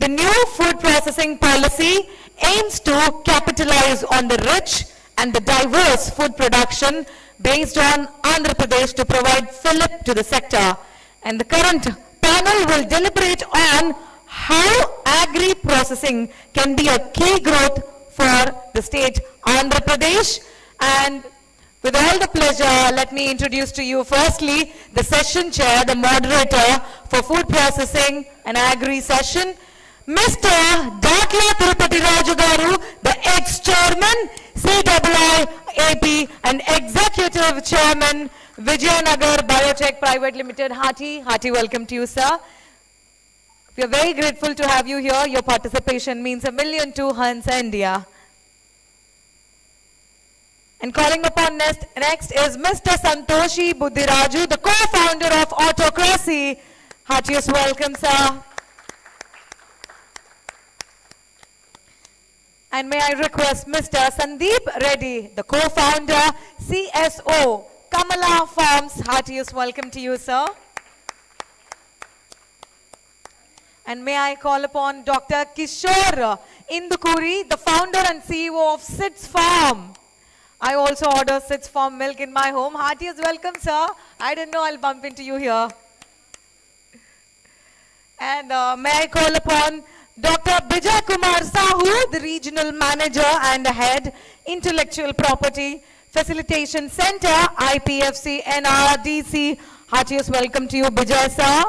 The new food processing policy aims to capitalize on the rich and the diverse food production based on Andhra Pradesh to provide fillip to the sector. And the current panel will deliberate on how agri processing can be a key growth for the state Andhra Pradesh. And with all the pleasure, let me introduce to you firstly the session chair, the moderator for food processing and agri session, Mr. Datla Tirupati Raju garu, the ex-chairman, CIIAP and executive chairman, Bijay Biotech Private Limited. Hearty welcome to you, sir. We are very grateful to have you here. Your participation means a million to Hans India. And calling upon next is Mr. Santhoshi Buddhiraju, the co-founder of Autocracy. Heartiest welcome, sir. And may I request Mr. Sandeep Reddy, the co-founder, CSO, Kamala Farms. Heartiest welcome to you, sir. And may I call upon Dr. Kishore Indukuri, the founder and CEO of SITS Farm. I also order SITS Farm milk in my home. Heartiest welcome, sir. I didn't know I'll bump into you here. And may I call upon Dr. Bijay Kumar Sahu, the regional manager and head, Intellectual Property Facilitation Center, IPFC, NRDC. Heartiest welcome to you, Bijay, sir.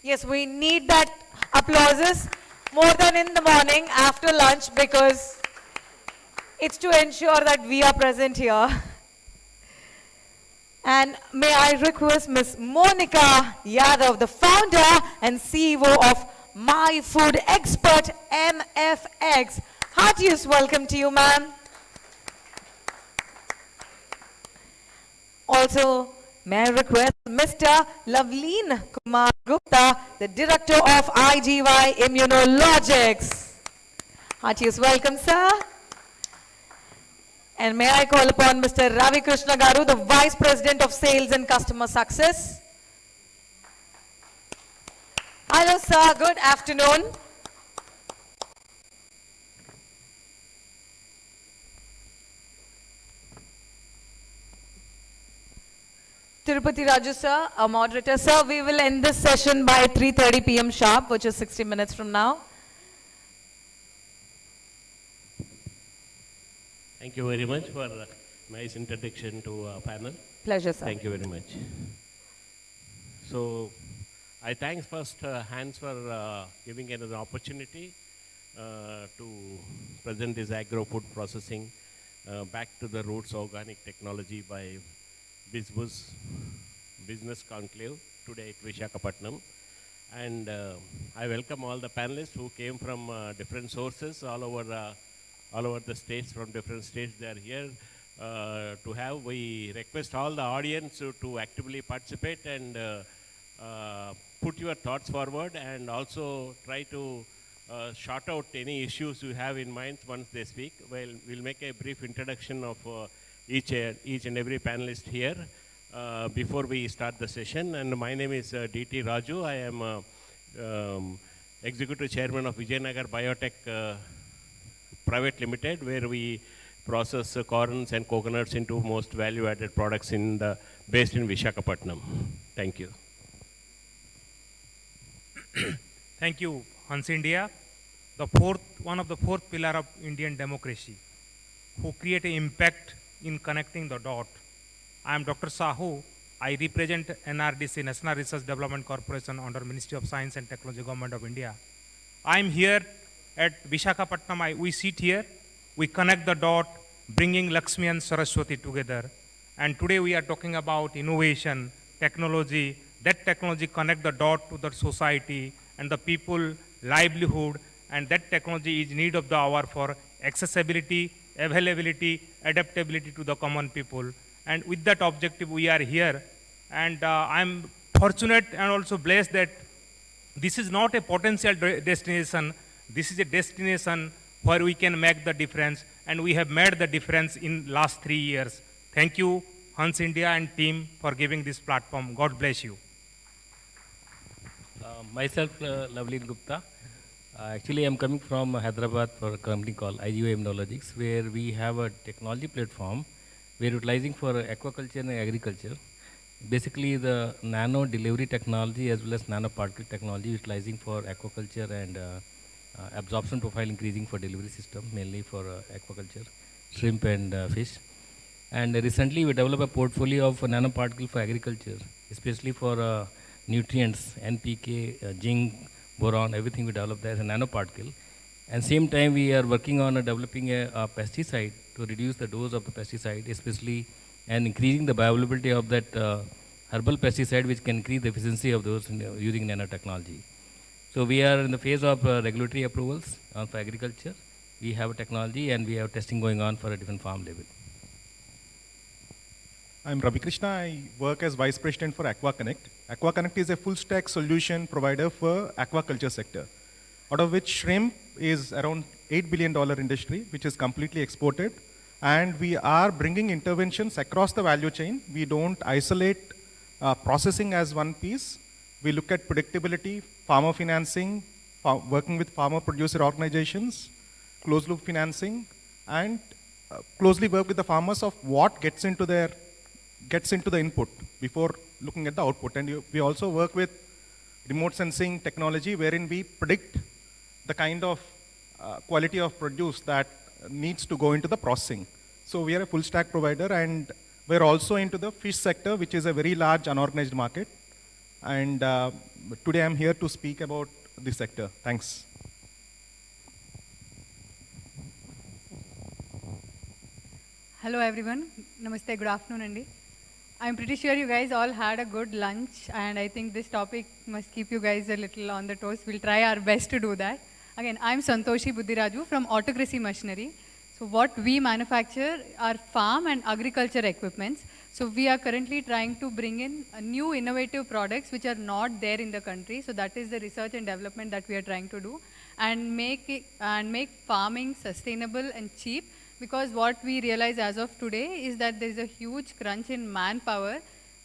Yes, we need that applauses more than in the morning after lunch because it's to ensure that we are present here. And may I request Ms. Monica Yadav, the founder and CEO of My Food Expert MFX. Heartiest welcome to you, ma'am. Also, may I request Mr. Lavleen Kumar Gupta, the director of IGY Immunologics. Heartiest welcome, sir. And may I call upon Mr. Ravi garu, the Vice President of Sales and Customer Success. Hello, sir. Good afternoon. Tirupati Raju, sir, our moderator. Sir, we will end this session by 3:30 p.m. sharp, which is 60 minutes from now. Thank you very much for a nice introduction to our panel. Pleasure, sir. Thank you very much. So, I thanks first Hans for giving us an opportunity to present this agro-food processing back to the roots organic technology by Bizzbuzz Business Conclave today at Visakhapatnam. And I welcome all the panelists who came from different sources all over the states, from different states. They are here to have. We request all the audience to actively participate and put your thoughts forward, and also try to shout out any issues you have in mind once they speak. Well, we'll make a brief introduction of each and every panelist here before we start the session. And my name is DT Raju. I am Executive Chairman of Bijay Biotech Private Limited, where we process corns and coconuts into most value-added products based in Visakhapatnam. Thank you. Thank you, Hans India. One of the fourth pillar of Indian democracy, who create an impact in connecting the dot. I am Dr. Sahu. I represent NRDC, National Research Development Corporation, under Ministry of Science and Technology, Government of India. I am here at Visakhapatnam. We sit here, we connect the dot, bringing Lakshmi and Saraswati together. And today we are talking about innovation, technology. That technology connect the dot to the society and the people, livelihood, and that technology is need of the hour for accessibility, availability, adaptability to the common people. And with that objective, we are here. And I'm fortunate and also blessed that this is not a potential destination. This is a destination where we can make the difference, and we have made the difference in last 3 years. Thank you, Hans India and team, for giving this platform. God bless you. Myself, Lavleen Gupta. Actually, I'm coming from Hyderabad for a company called IGO Immunologics, where we have a technology platform we're utilizing for aquaculture and agriculture. Basically, the nano delivery technology as well as nanoparticle technology utilizing for aquaculture and absorption profile increasing for delivery system, mainly for aquaculture, shrimp and fish. And recently, we developed a portfolio of nanoparticle for agriculture, especially for nutrients, NPK, zinc, boron, everything we developed as a nanoparticle. And same time, we are working on developing a pesticide to reduce the dose of the pesticide, especially and increasing the bioavailability of that herbal pesticide, which can increase the efficiency of those using nanotechnology. So we are in the phase of regulatory approvals for agriculture. We have a technology and we have testing going on for a different farm level. I'm Ravi Krishna. I work as Vice President for AquaConnect. AquaConnect is a full stack solution provider for aquaculture sector, out of which shrimp is around $8 billion industry, which is completely exported. And we are bringing interventions across the value chain. We don't isolate processing as one piece. We look at predictability, farmer financing, working with farmer producer organizations, closed loop financing, and closely work with the farmers of what gets into the input before looking at the output. And we also work with remote sensing technology wherein we predict the kind of quality of produce that needs to go into the processing. So we are a full stack provider, and we're also into the fish sector, which is a very large unorganized market. And today I'm here to speak about this sector. Thanks. Hello everyone. Namaste, good afternoon, Andy. I'm pretty sure you guys all had a good lunch, and I think this topic must keep you guys a little on the toes. We'll try our best to do that. Again, I'm Santhoshi Buddhiraju from Autocracy Machinery. So what we manufacture are farm and agriculture equipments. So we are currently trying to bring in new innovative products which are not there in the country. So that is the research and development that we are trying to do, and make farming sustainable and cheap. Because what we realize as of today is that there is a huge crunch in manpower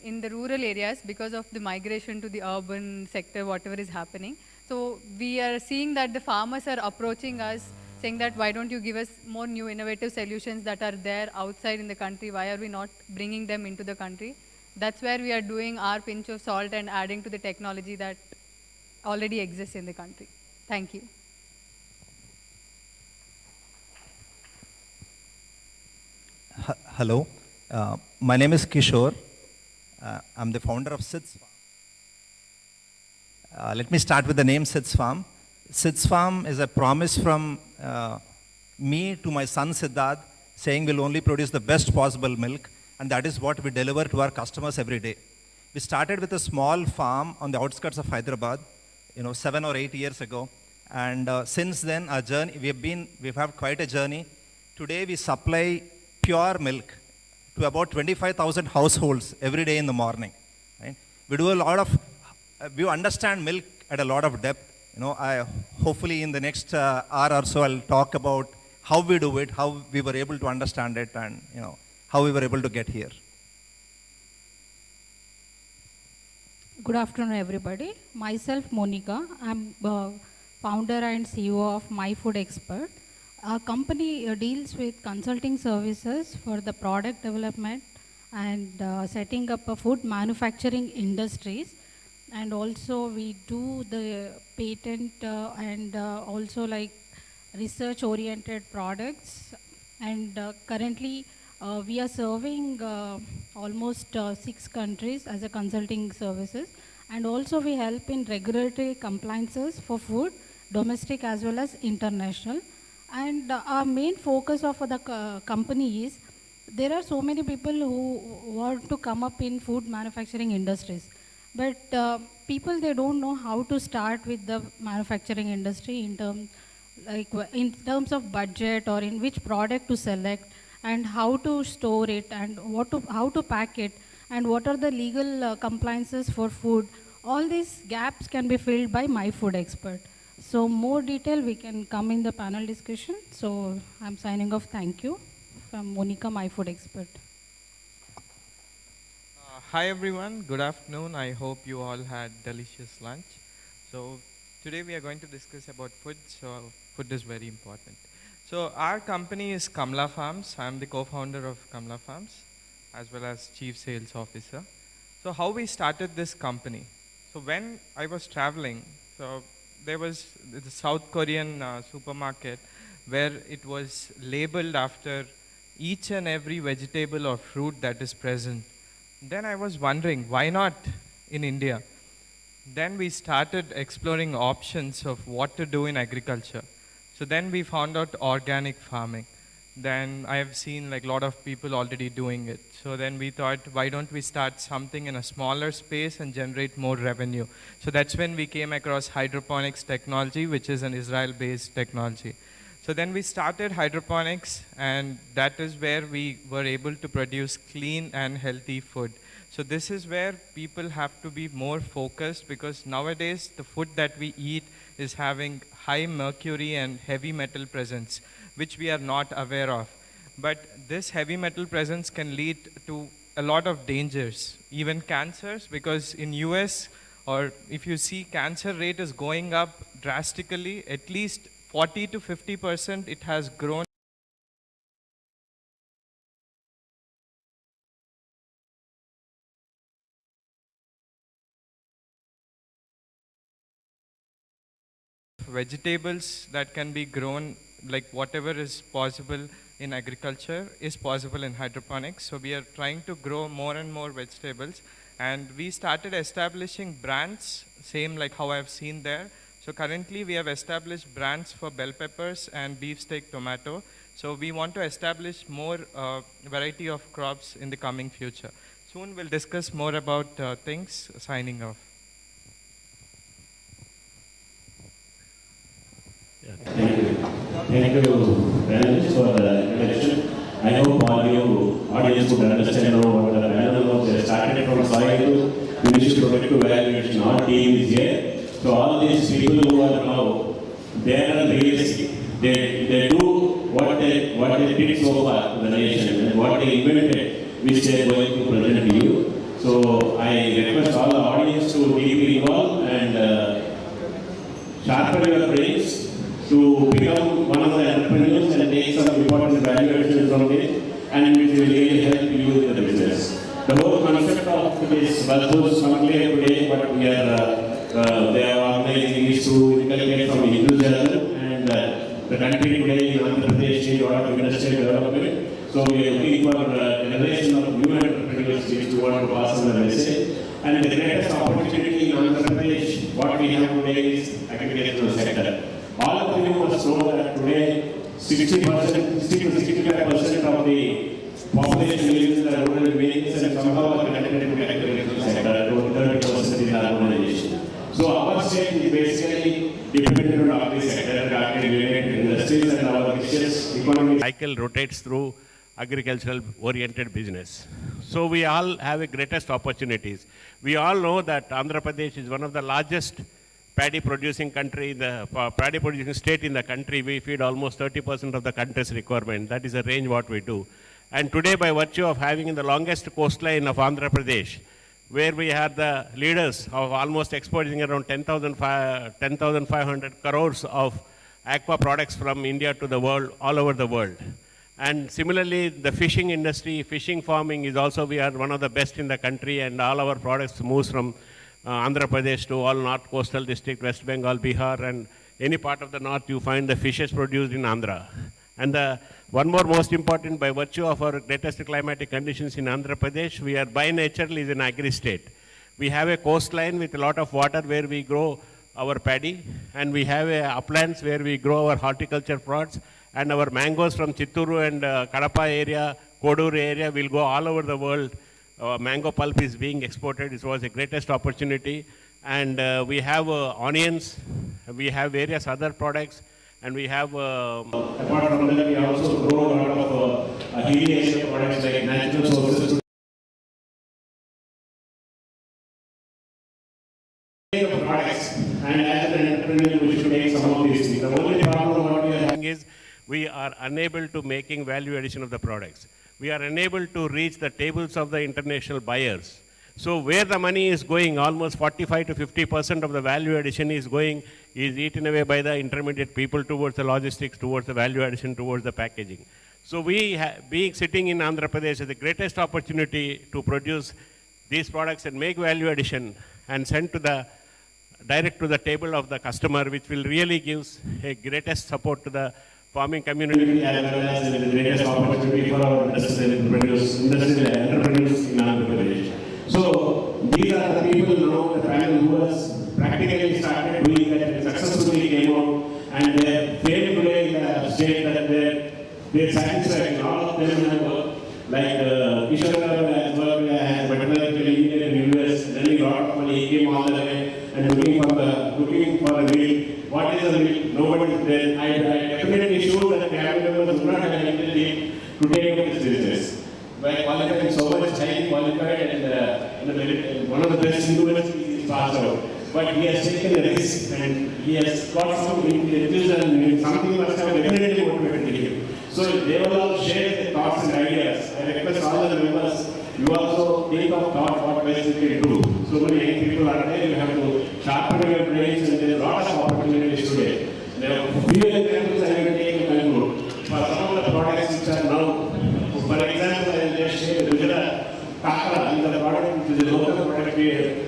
in the rural areas because of the migration to the urban sector, whatever is happening. So we are seeing that the farmers are approaching us saying that why don't you give us more new innovative solutions that are there outside in the country, why are we not bringing them into the country? That's where we are doing our pinch of salt and adding to the technology that already exists in the country. Thank you. Hello, my name is Kishore. I'm the founder of SIDS Farm. Let me start with the name SIDS Farm. SIDS Farm is a promise from me to my son Siddharth, saying we'll only produce the best possible milk, and that is what we deliver to our customers every day. We started with a small farm on the outskirts of Hyderabad, 7 or 8 years ago, and since then our journey, we've had quite a journey. Today we supply pure milk to about 25,000 households every day in the morning. Right? We understand milk at a lot of depth. Hopefully in the next hour or so, I'll talk about how we do it, how we were able to understand it, and how we were able to get here. Good afternoon, everybody. Myself, Monica. I'm founder and CEO of My Food Expert. Our company deals with consulting services for the product development and setting up a food manufacturing industries. And also we do the patent and also like research oriented products. And currently we are serving almost 6 countries as a consulting services. And also we help in regulatory compliances for food, domestic as well as international. And our main focus of the company is, there are so many people who want to come up in food manufacturing industries. But people, they don't know how to start with the manufacturing industry in terms of budget, or in which product to select, and how to store it, and how to pack it, and what are the legal compliances for food. All these gaps can be filled by My Food Expert. So more detail we can come in the panel discussion. So I'm signing off. Thank you. From Monica, My Food Expert. Hi everyone, good afternoon. I hope you all had delicious lunch. So today we are going to discuss about food. So food is very important. So our company is Kamla Farms. I'm the co-founder of Kamla Farms as well as chief sales officer. So how we started this company? So when I was traveling, so there was the South Korean supermarket where it was labeled after each and every vegetable or fruit that is present. Then I was wondering, why not in India? Then we started exploring options of what to do in agriculture. So then we found out organic farming. Then I have seen like a lot of people already doing it. So then we thought, why don't we start something in a smaller space and generate more revenue? So that's when we came across hydroponics technology, which is an Israel-based technology. So then we started hydroponics, and that is where we were able to produce clean and healthy food. So this is where people have to be more focused, because nowadays the food that we eat is having high mercury and heavy metal presence, which we are not aware of. But this heavy metal presence can lead to a lot of dangers, even cancers, because in US, or if you see, cancer rate is going up drastically, at least 40 to 50% it has grown. Vegetables that can be grown, like whatever is possible in agriculture is possible in hydroponics. So we are trying to grow more and more vegetables, and we started establishing brands, same like how I've seen there. So currently we have established brands for bell peppers and beefsteak tomato. So we want to establish more variety of crops in the coming future. Soon we'll discuss more about things. Signing off. Thank you. Thank you, panelists, for the introduction. I hope all you audience would understand what the panel was. They started from soil to finished product to evaluation. Our team is here. So all these people who are now, they are realistic. They do what they did so far to the nation and what they invented, which they are going to present to you. So I request all the audience to deeply involve and sharpen your brains to become one of the entrepreneurs and take some important valuations from it, and which will really help you in the business. The whole concept of this Bizzbuzz conclave today, what we are they are organizing is to inculcate from individualism, and the country today in Andhra Pradesh needs a lot of industrial development. So we are looking for a generation of new entrepreneurs which we want to pass on the message. And the greatest opportunity in Andhra Pradesh, what we have today is agricultural sector. All of you must know that today 60% to 65% of the population lives in the rural areas and somehow are connected to the agricultural sector, 30% in urbanization. So our state is basically dependent on agri sector, agri-related industries, and our vicious economy Cycle rotates through agricultural oriented business. So we all have a greatest opportunities. We all know that Andhra Pradesh is one of the largest paddy producing state in the country. We feed almost 30% of the country's requirement. That is the range what we do. And today, by virtue of having the longest coastline of Andhra Pradesh, where we are the leaders of almost exporting around 10,500 crores of aqua products from India to the world, all over the world. And similarly, the fishing industry, fishing farming is also, we are one of the best in the country, and all our products moves from Andhra Pradesh to all North Coastal District, West Bengal, Bihar, and any part of the North you find the fishes produced in Andhra. And one more most important, by virtue of our greatest climatic conditions in Andhra Pradesh, we are by nature is an agri state. We have a coastline with a lot of water where we grow our paddy, and we have uplands where we grow our horticulture products, and our mangoes from Chitturu and Kadapa area, Kodur area will go all over the world. Mango pulp is being exported. It was the greatest opportunity. And we have onions, we have various other products, and we have... apart from that, we also grow a lot of hilly area products like natural sources. Products, and as an entrepreneur, we should take some of these things. The only problem what we are having is we are unable to making value addition of the products. We are unable to reach the tables of the international buyers. So where the money is going, almost 45 to 50% of the value addition is going, is eaten away by the intermediate people towards the logistics, towards the value addition, towards the packaging. So we, being sitting in Andhra Pradesh, is the greatest opportunity to produce these products and make value addition and send to the direct to the table of the customer, which will really give a greatest support to the farming community as well as the greatest opportunity for our industrial entrepreneurs in Andhra Pradesh. So these are the people now, the panel who has practically started doing that, successfully came out, and they failed today in the state that they're satisfied. All of them have worked, like Kishore has worked as veterinary engineer in the US, then he got money, he came all the way and looking for a meal. What is a meal? Nobody is there. I definitely sure that the family members do not have anything to take up this business. By qualifying so much highly qualified and one of the best universities is passed out. But he has taken a risk and he has got some enthusiasm and something must have definitely motivated him. So they will all share their thoughts and ideas. I request all the members, you also take of thought what best you can do. So many young people are there, you have to sharpen your brains and there are lots of opportunities today. Now, few examples I will take and conclude. For some of the products which are now, for example, I will just share Datla is a product which is a local product here.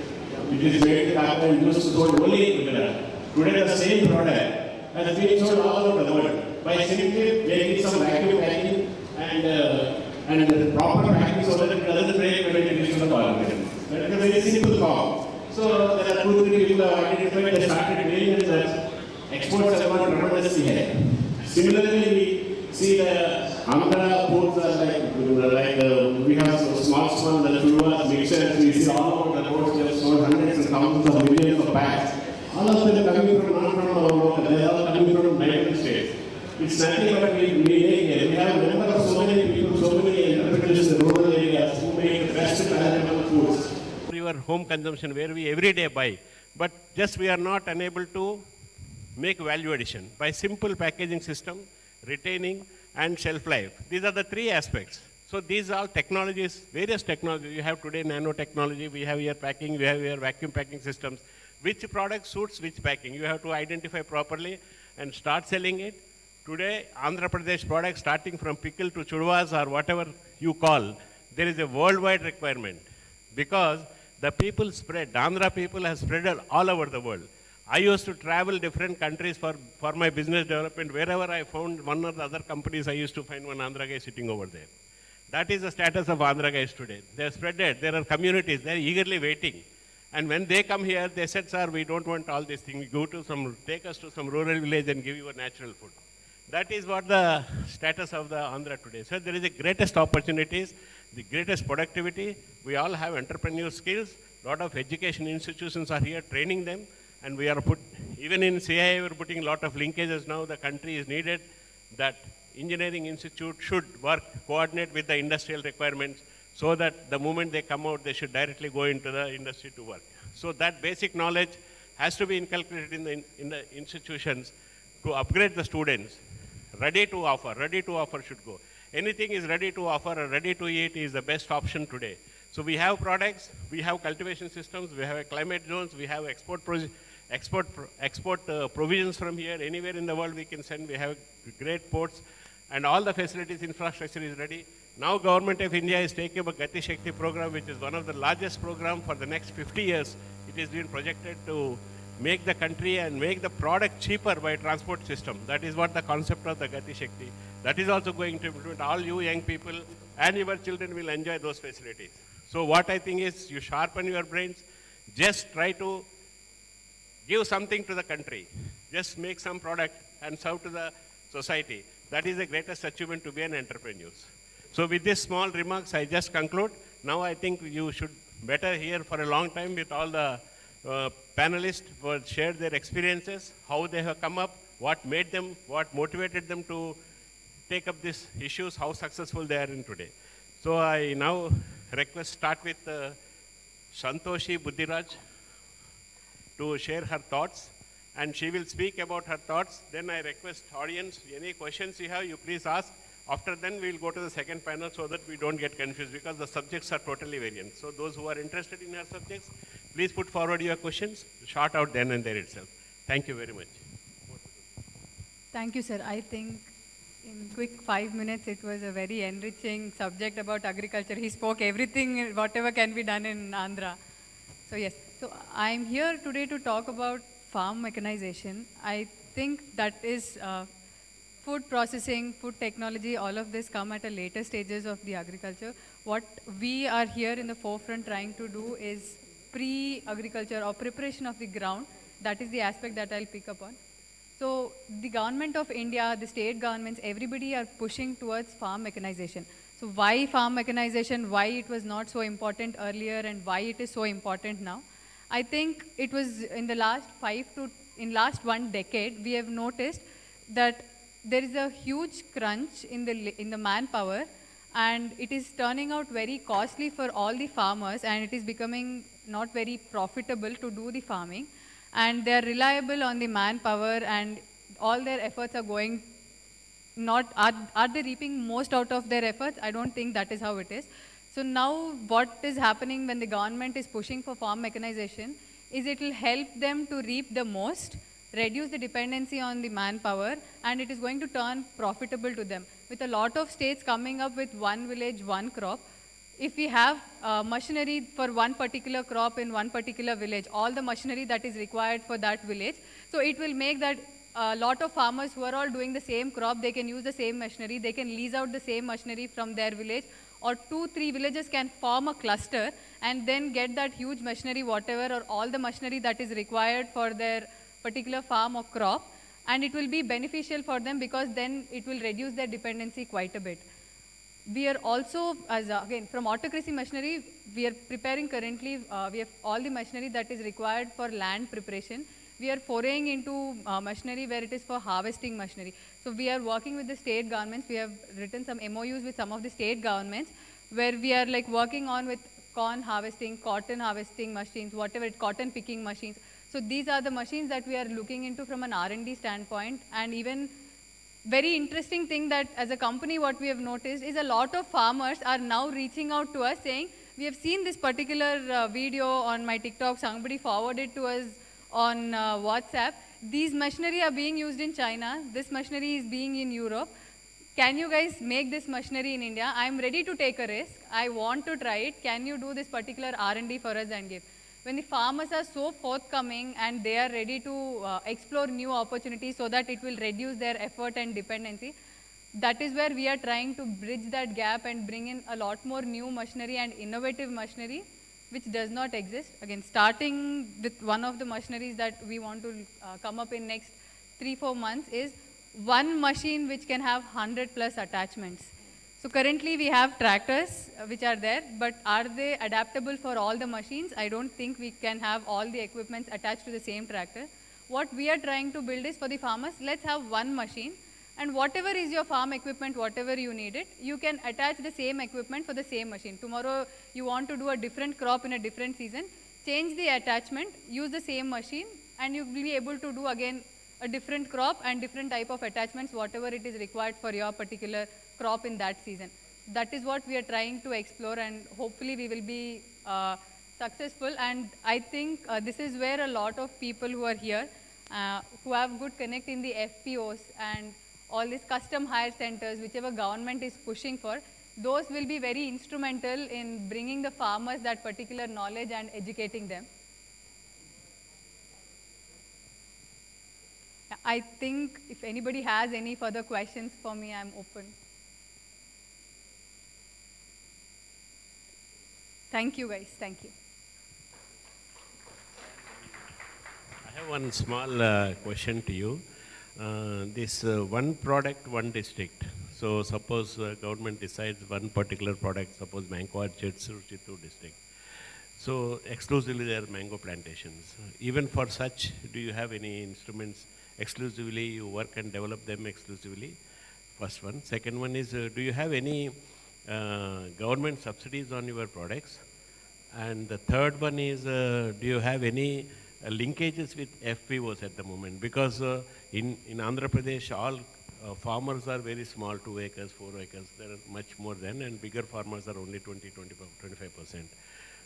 It is made in Datla and used to sold only in Gujarat. Today the same product has been sold all over the world. By simply making some vacuum packing and proper packing so that it doesn't break when it is to the pollution. That is a very simple form. So there are 2-3 people who have identified they started doing it that exports have gone tremendously high. Similarly, we see the Andhra foods are like we have small the churras, mixers, we see all over the roads, they have sold hundreds and thousands of millions of packs. All of them are coming from not from our local, they are all coming from neighboring states. It's nothing but we make here. We have a number of so many people, so many entrepreneurs in the rural areas who make the best palatable foods. Your home consumption where we every day buy, but just we are not unable to make value addition by simple packaging system, retaining and shelf life. These are the three aspects. So these are technologies, various technologies. You have today nanotechnology, we have here packing, we have here vacuum packing systems. Which product suits which packing? You have to identify properly and start selling it. Today, Andhra Pradesh products starting from pickle to churwas or whatever you call, there is a worldwide requirement because the people spread, Andhra people have spread all over the world. I used to travel different countries for my business development. Wherever I found one or the other companies, I used to find one Andhra guy sitting over there. That is the status of Andhra guys today. They are spread it. There are communities, they are eagerly waiting. And when they come here, they said, sir, we don't want all these things. Take us to some rural village and give you a natural food. That is what the status of the Andhra today. So there is the greatest opportunities, the greatest productivity. We all have entrepreneurial skills. A lot of education institutions are here training them. And we are even in CII, we are putting a lot of linkages now. The country is needed that engineering institute should work, coordinate with the industrial requirements so that the moment they come out, they should directly go into the industry to work. So that basic knowledge has to be inculcated in the institutions to upgrade the students. Ready to offer should go. Anything is ready to offer or ready to eat is the best option today. So we have products, we have cultivation systems, we have climate zones, we have export provisions from here. Anywhere in the world we can send. We have great ports and all the facilities, infrastructure is ready. Now Government of India is taking up a Gati Shakti program, which is one of the largest programs for the next 50 years. It is being projected to make the country and make the product cheaper by transport system. That is what the concept of the Gati Shakti. That is also going to implement. All you young people and your children will enjoy those facilities. So what I think is you sharpen your brains, just try to give something to the country. Just make some product and serve to the society. That is the greatest achievement to be an entrepreneur. So with these small remarks, I just conclude. Now I think you should better hear for a long time with all the panelists who shared their experiences, how they have come up, what made them, what motivated them to take up these issues, how successful they are in today. So I now start with Santhoshi Buddhiraju to share her thoughts, and she will speak about her thoughts. Then I request audience, any questions you have, you please ask. After then, we'll go to the second panel so that we don't get confused because the subjects are totally variant. So those who are interested in your subjects, please put forward your questions, short out then and there itself. Thank you very much. Thank you, sir. I think in quick 5 minutes, it was a very enriching subject about agriculture. He spoke everything, whatever can be done in Andhra. So yes, so I'm here today to talk about farm mechanization. I think that is food processing, food technology, all of this come at a later stages of the agriculture. What we are here in the forefront trying to do is pre-agriculture or preparation of the ground. That is the aspect that I'll pick up on. So the government of India, the state governments, everybody are pushing towards farm mechanization. So why farm mechanization, why it was not so important earlier and why it is so important now? I think it was in the last last 1 decade, we have noticed that there is a huge crunch in the manpower, and it is turning out very costly for all the farmers, and it is becoming not very profitable to do the farming, and they are reliable on the manpower, and all their efforts are going are they reaping most out of their efforts? I don't think that is how it is. So now what is happening when the government is pushing for farm mechanization is it will help them to reap the most, reduce the dependency on the manpower, and it is going to turn profitable to them. With a lot of states coming up with one village, one crop, if we have machinery for one particular crop in one particular village, all the machinery that is required for that village, so it will make that a lot of farmers who are all doing the same crop, they can use the same machinery, they can lease out the same machinery from their village, or 2-3 villages can form a cluster and then get that huge machinery, whatever, or all the machinery that is required for their particular farm or crop, and it will be beneficial for them because then it will reduce their dependency quite a bit. We are also, again, from autocracy machinery, we are preparing currently, we have all the machinery that is required for land preparation. We are foraying into machinery where it is for harvesting machinery. So we are working with the state governments. We have written some MOUs with some of the state governments where we are like working on with corn harvesting, cotton harvesting machines, whatever, cotton picking machines. So these are the machines that we are looking into from an R&D standpoint. And even very interesting thing that as a company what we have noticed is a lot of farmers are now reaching out to us saying, we have seen this particular video on my TikTok, somebody forwarded to us on WhatsApp. These machinery are being used in China, this machinery is being in Europe. Can you guys make this machinery in India? I am ready to take a risk. I want to try it. Can you do this particular R&D for us and give? When the farmers are so forthcoming and they are ready to explore new opportunities so that it will reduce their effort and dependency, that is where we are trying to bridge that gap and bring in a lot more new machinery and innovative machinery which does not exist. Again, starting with one of the machineries that we want to come up in next 3-4 months is one machine which can have 100+ attachments. So currently we have tractors which are there, but are they adaptable for all the machines? I don't think we can have all the equipments attached to the same tractor. What we are trying to build is for the farmers, let's have one machine, and whatever is your farm equipment, whatever you need it, you can attach the same equipment for the same machine. Tomorrow you want to do a different crop in a different season, change the attachment, use the same machine, and you will be able to do again a different crop and different type of attachments, whatever it is required for your particular crop in that season. That is what we are trying to explore, and hopefully we will be successful. And I think this is where a lot of people who are here, who have good connect in the FPOs and all these custom hire centers, whichever government is pushing for, those will be very instrumental in bringing the farmers that particular knowledge and educating them. I think if anybody has any further questions for me, I'm open. Thank you guys, thank you. I have one small question to you. This one product, one district. So suppose government decides one particular product, suppose mango orchards, Chittoor district. So exclusively there are mango plantations. Even for such, do you have any instruments exclusively, you work and develop them exclusively? First one. Second one is, do you have any government subsidies on your products? And the third one is, do you have any linkages with FPOs at the moment? Because in Andhra Pradesh, all farmers are very small, 2 acres, 4 acres. There are much more than, and bigger farmers are only 25%.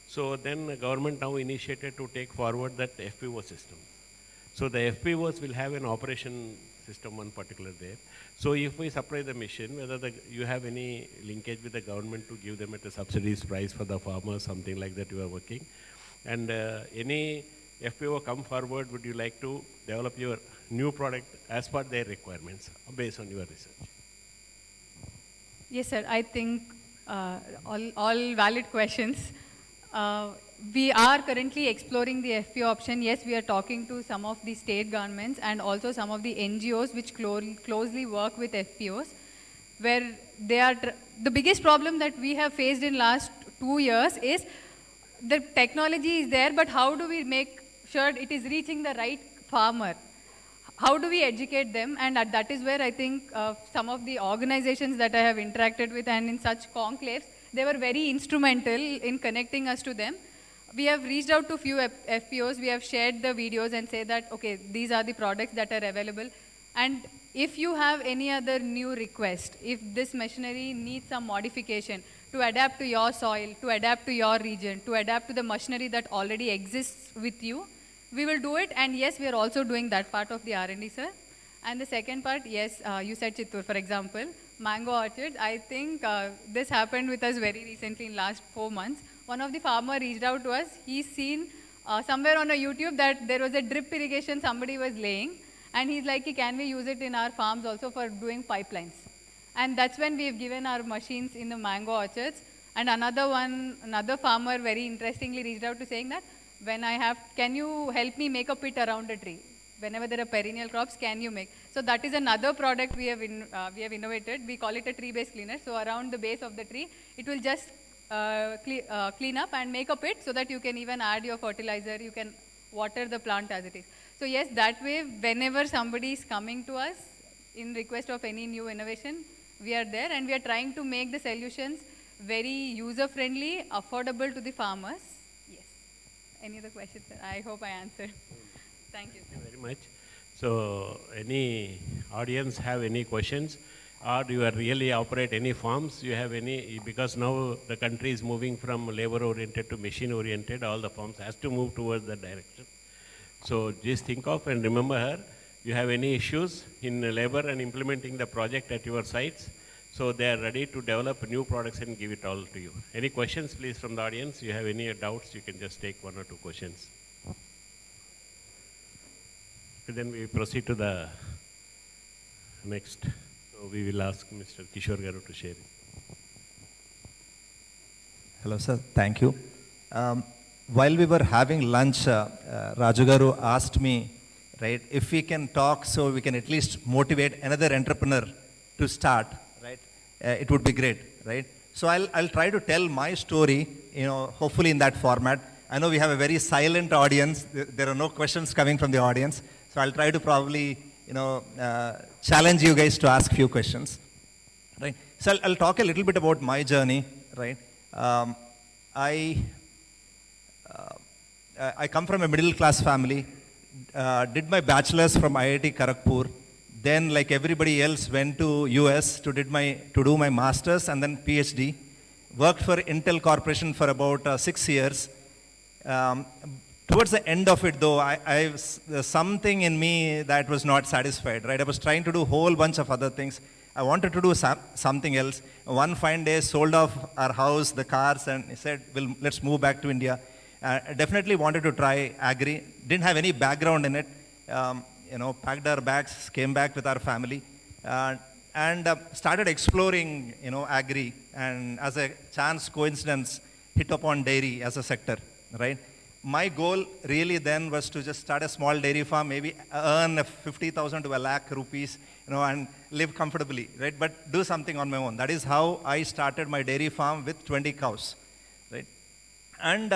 So then the government now initiated to take forward that FPO system. So the FPOs will have an operation system on particular day. So if we supply the machine, whether you have any linkage with the government to give them at a subsidized price for the farmers, something like that you are working. And any FPO come forward, would you like to develop your new product as per their requirements based on your research? Yes, sir. I think all valid questions. We are currently exploring the FPO option. Yes, we are talking to some of the state governments and also some of the NGOs which closely work with FPOs, where they are, the biggest problem that we have faced in last 2 years is the technology is there, but how do we make sure it is reaching the right farmer? How do we educate them? And that is where I think some of the organizations that I have interacted with and in such conclaves, they were very instrumental in connecting us to them. We have reached out to few FPOs, we have shared the videos and say that, okay, these are the products that are available. And if you have any other new request, if this machinery needs some modification to adapt to your soil, to adapt to your region, to adapt to the machinery that already exists with you, we will do it. And yes, we are also doing that part of the R&D, sir. And the second part, yes, you said Chittoor, for example, mango orchards. I think this happened with us very recently in last 4 months. One of the farmer reached out to us. He's seen somewhere on a YouTube that there was a drip irrigation somebody was laying. And he's like, can we use it in our farms also for doing pipelines? And that's when we've given our machines in the mango orchards. And another farmer very interestingly reached out to saying that, can you help me make a pit around a tree? Whenever there are perennial crops, can you make? So that is another product we have innovated. We call it a tree-based cleaner. So around the base of the tree, it will just clean up and make a pit so that you can even add your fertilizer, you can water the plant as it is. So yes, that way, whenever somebody is coming to us in request of any new innovation, we are there and we are trying to make the solutions very user-friendly, affordable to the farmers. Yes. Any other questions, sir? I hope I answered. Thank you. Thank you very much. So any audience have any questions? Or do you really operate any farms? You have any, because now the country is moving from labor-oriented to machine-oriented, all the farms has to move towards that direction. So just think of and remember her. You have any issues in labor and implementing the project at your sites? So they are ready to develop new products and give it all to you. Any questions, please, from the audience? You have any doubts, you can just take 1 or 2 questions. Then we proceed to the next. So we will ask Mr. Kishore Garu to share. Hello, sir. Thank you. While we were having lunch, Raju Garu asked me, right, if we can talk so we can at least motivate another entrepreneur to start, right? It would be great, right? So I'll try to tell my story, hopefully in that format. I know we have a very silent audience. There are no questions coming from the audience. So I'll try to probably, challenge you guys to ask few questions, right? So I'll talk a little bit about my journey, right? I come from a middle class family, did my bachelor's from IIT Kharagpur, then like everybody else went to US to do my master's and then PhD, worked for Intel Corporation for about 6 years. Towards the end of it though, there's something in me that was not satisfied, right? I was trying to do a whole bunch of other things. I wanted to do something else. One fine day, sold off our house, the cars, and said, well, let's move back to India. I definitely wanted to try Agri. Didn't have any background in it. Packed our bags, came back with our family, and started exploring, Agri. And as a chance coincidence, hit upon dairy as a sector, right? My goal really then was to just start a small dairy farm, maybe earn 50,000 to 1 lakh rupees, and live comfortably, right? But do something on my own. That is how I started my dairy farm with 20 cows, right? And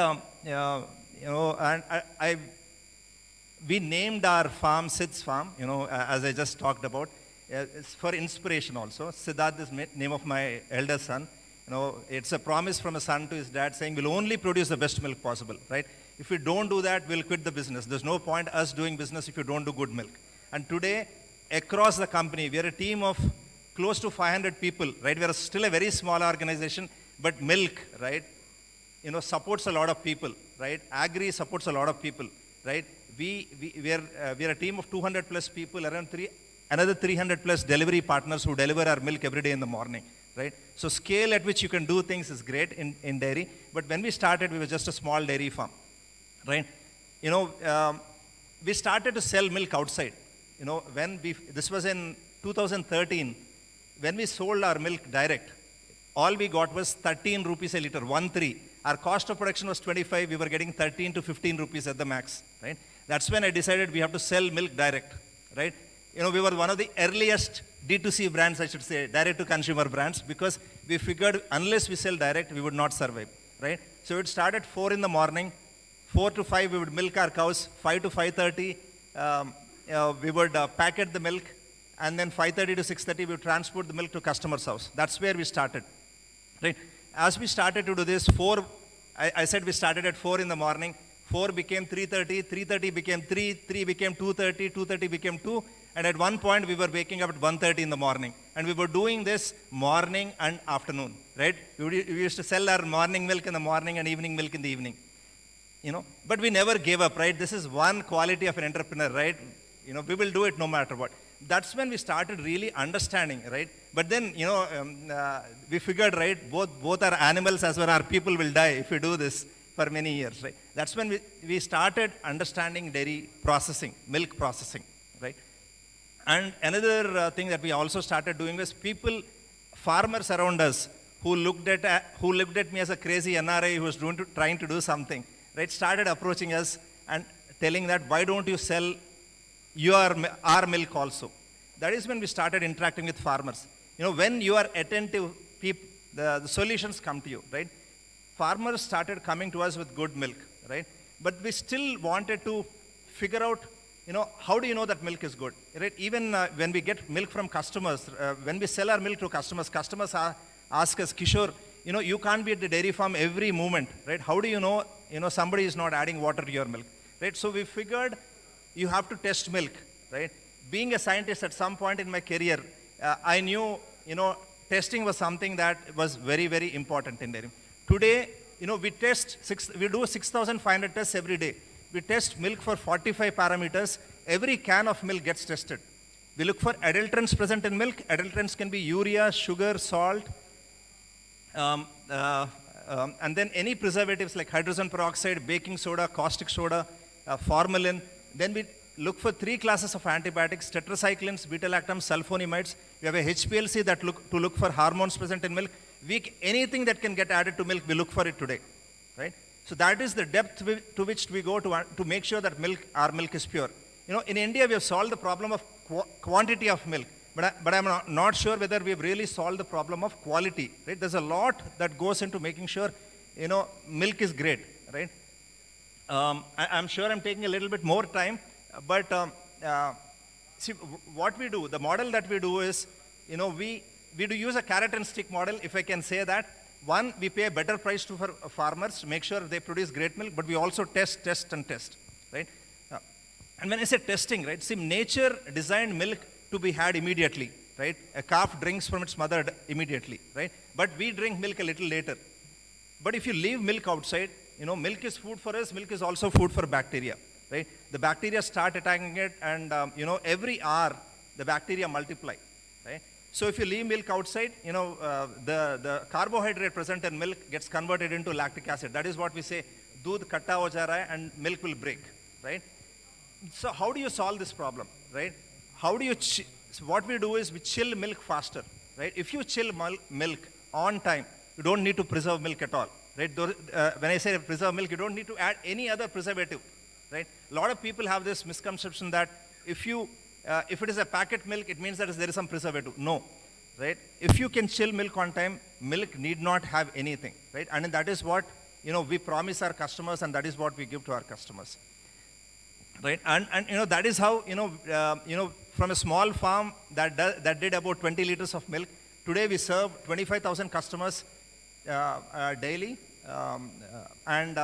we named our farm Sid's Farm, as I just talked about. It's for inspiration also. Siddharth is the name of my elder son. It's a promise from a son to his dad saying, we'll only produce the best milk possible, right? If we don't do that, we'll quit the business. There's no point us doing business if you don't do good milk. And today, across the company. We are a team of close to 500 people, right? We are still a very small organization, but milk, right, supports a lot of people, right? Agri supports a lot of people, right? We are a team of 200 plus people, another 300 plus delivery partners who deliver our milk every day in the morning, right? So scale at which you can do things is great in dairy. But when we started, we were just a small dairy farm, right? We started to sell milk outside. This was in 2013, when we sold our milk direct, all we got was 13 rupees a liter, 1-3. Our cost of production was 25, we were getting 13 to 15 rupees at the max, right? That's when I decided we have to sell milk direct, right? We were one of the earliest D2C brands, I should say, direct to consumer brands, because we figured unless we sell direct, we would not survive, right? So it started 4 in the morning, 4 to 5 we would milk our cows, 5 to 5:30 we would packet the milk, and then 5:30 to 6:30 we would transport the milk to customer's house. That's where we started, right? As we started to do this, I said we started at 4 in the morning, 4 became 3:30, 3:30 became 3, 3 became 2:30, 2:30 became 2, and at one point we were waking up at 1:30 in the morning. And we were doing this morning and afternoon, right? We used to sell our morning milk in the morning and evening milk in the evening. But we never gave up, right? This is one quality of an entrepreneur, right? We will do it no matter what. That's when we started really understanding, right? But then, we figured, right, both our animals as well as our people will die if we do this for many years, right? That's when we started understanding dairy processing, milk processing, right? And another thing that we also started doing was farmers around us who looked at me as a crazy NRI who was trying to do something, right, started approaching us and telling that, why don't you sell our milk also? That is when we started interacting with farmers. When you are attentive, the solutions come to you, right? Farmers started coming to us with good milk, right? But we still wanted to figure out, how do you know that milk is good, right? Even when we get milk from customers, when we sell our milk to customers ask us, Kishore, you can't be at the dairy farm every moment, right? How do you know, somebody is not adding water to your milk, right? So we figured you have to test milk, right? Being a scientist at some point in my career, I knew, testing was something that was very, very important in dairy. Today, we do 6,500 tests every day. We test milk for 45 parameters. Every can of milk gets tested. We look for adulterants present in milk. Adulterants can be urea, sugar, salt, and then any preservatives like hydrogen peroxide, baking soda, caustic soda, formalin. Then we look for 3 classes of antibiotics: tetracyclines, beta-lactams, sulfonamides. We have a HPLC that look for hormones present in milk. Anything that can get added to milk, we look for it today, right? So that is the depth to which we go to make sure that our milk is pure. In India, we have solved the problem of quantity of milk, but I'm not sure whether we have really solved the problem of quality, right? There's a lot that goes into making sure, milk is great, right? I'm sure I'm taking a little bit more time, but see, what we do, the model that we do is, we do use a carrot and stick model, if I can say that. One, we pay a better price to farmers to make sure they produce great milk, but we also test, right? And when I say testing, right, see, nature designed milk to be had immediately, right? A calf drinks from its mother immediately, right? But we drink milk a little later. But if you leave milk outside, milk is food for us, milk is also food for bacteria, right? The bacteria start attacking it, and, every hour, the bacteria multiply, right? So if you leave milk outside, the carbohydrate present in milk gets converted into lactic acid. That is what we say, doodh khatta ho ja raha hai, and milk will break, right? So how do you solve this problem, right? So what we do is we chill milk faster, right? If you chill milk on time, you don't need to preserve milk at all, right? When I say preserve milk, you don't need to add any other preservative, right? A lot of people have this misconception that if it is a packet milk, it means that there is some preservative. No, right? If you can chill milk on time, milk need not have anything, right? And that is what, we promise our customers, and that is what we give to our customers, right? And that is how, from a small farm that did about 20 liters of milk, today we serve 25,000 customers daily, and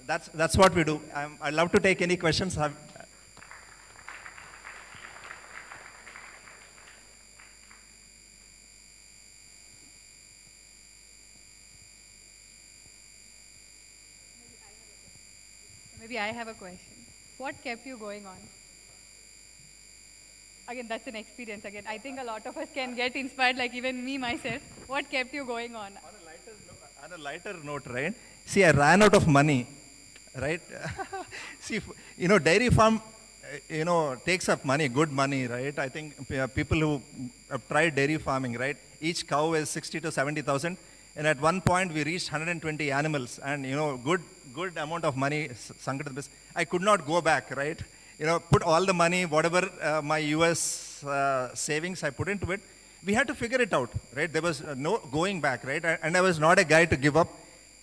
that's what we do. I'd love to take any questions. Ravi, I have a question. What kept you going on? Again, that's an experience. Again, I think a lot of us can get inspired, like even me myself. What kept you going on? On a lighter note, right? See, I ran out of money, right? See, dairy farm, takes up money, good money, right? I think people who have tried dairy farming, right? Each cow is 60 to 70,000, and at one point we reached 120 animals, and good amount of money sunk into this. I could not go back, right? Put all the money, whatever my US savings I put into it. We had to figure it out, right? There was no going back, right? And I was not a guy to give up.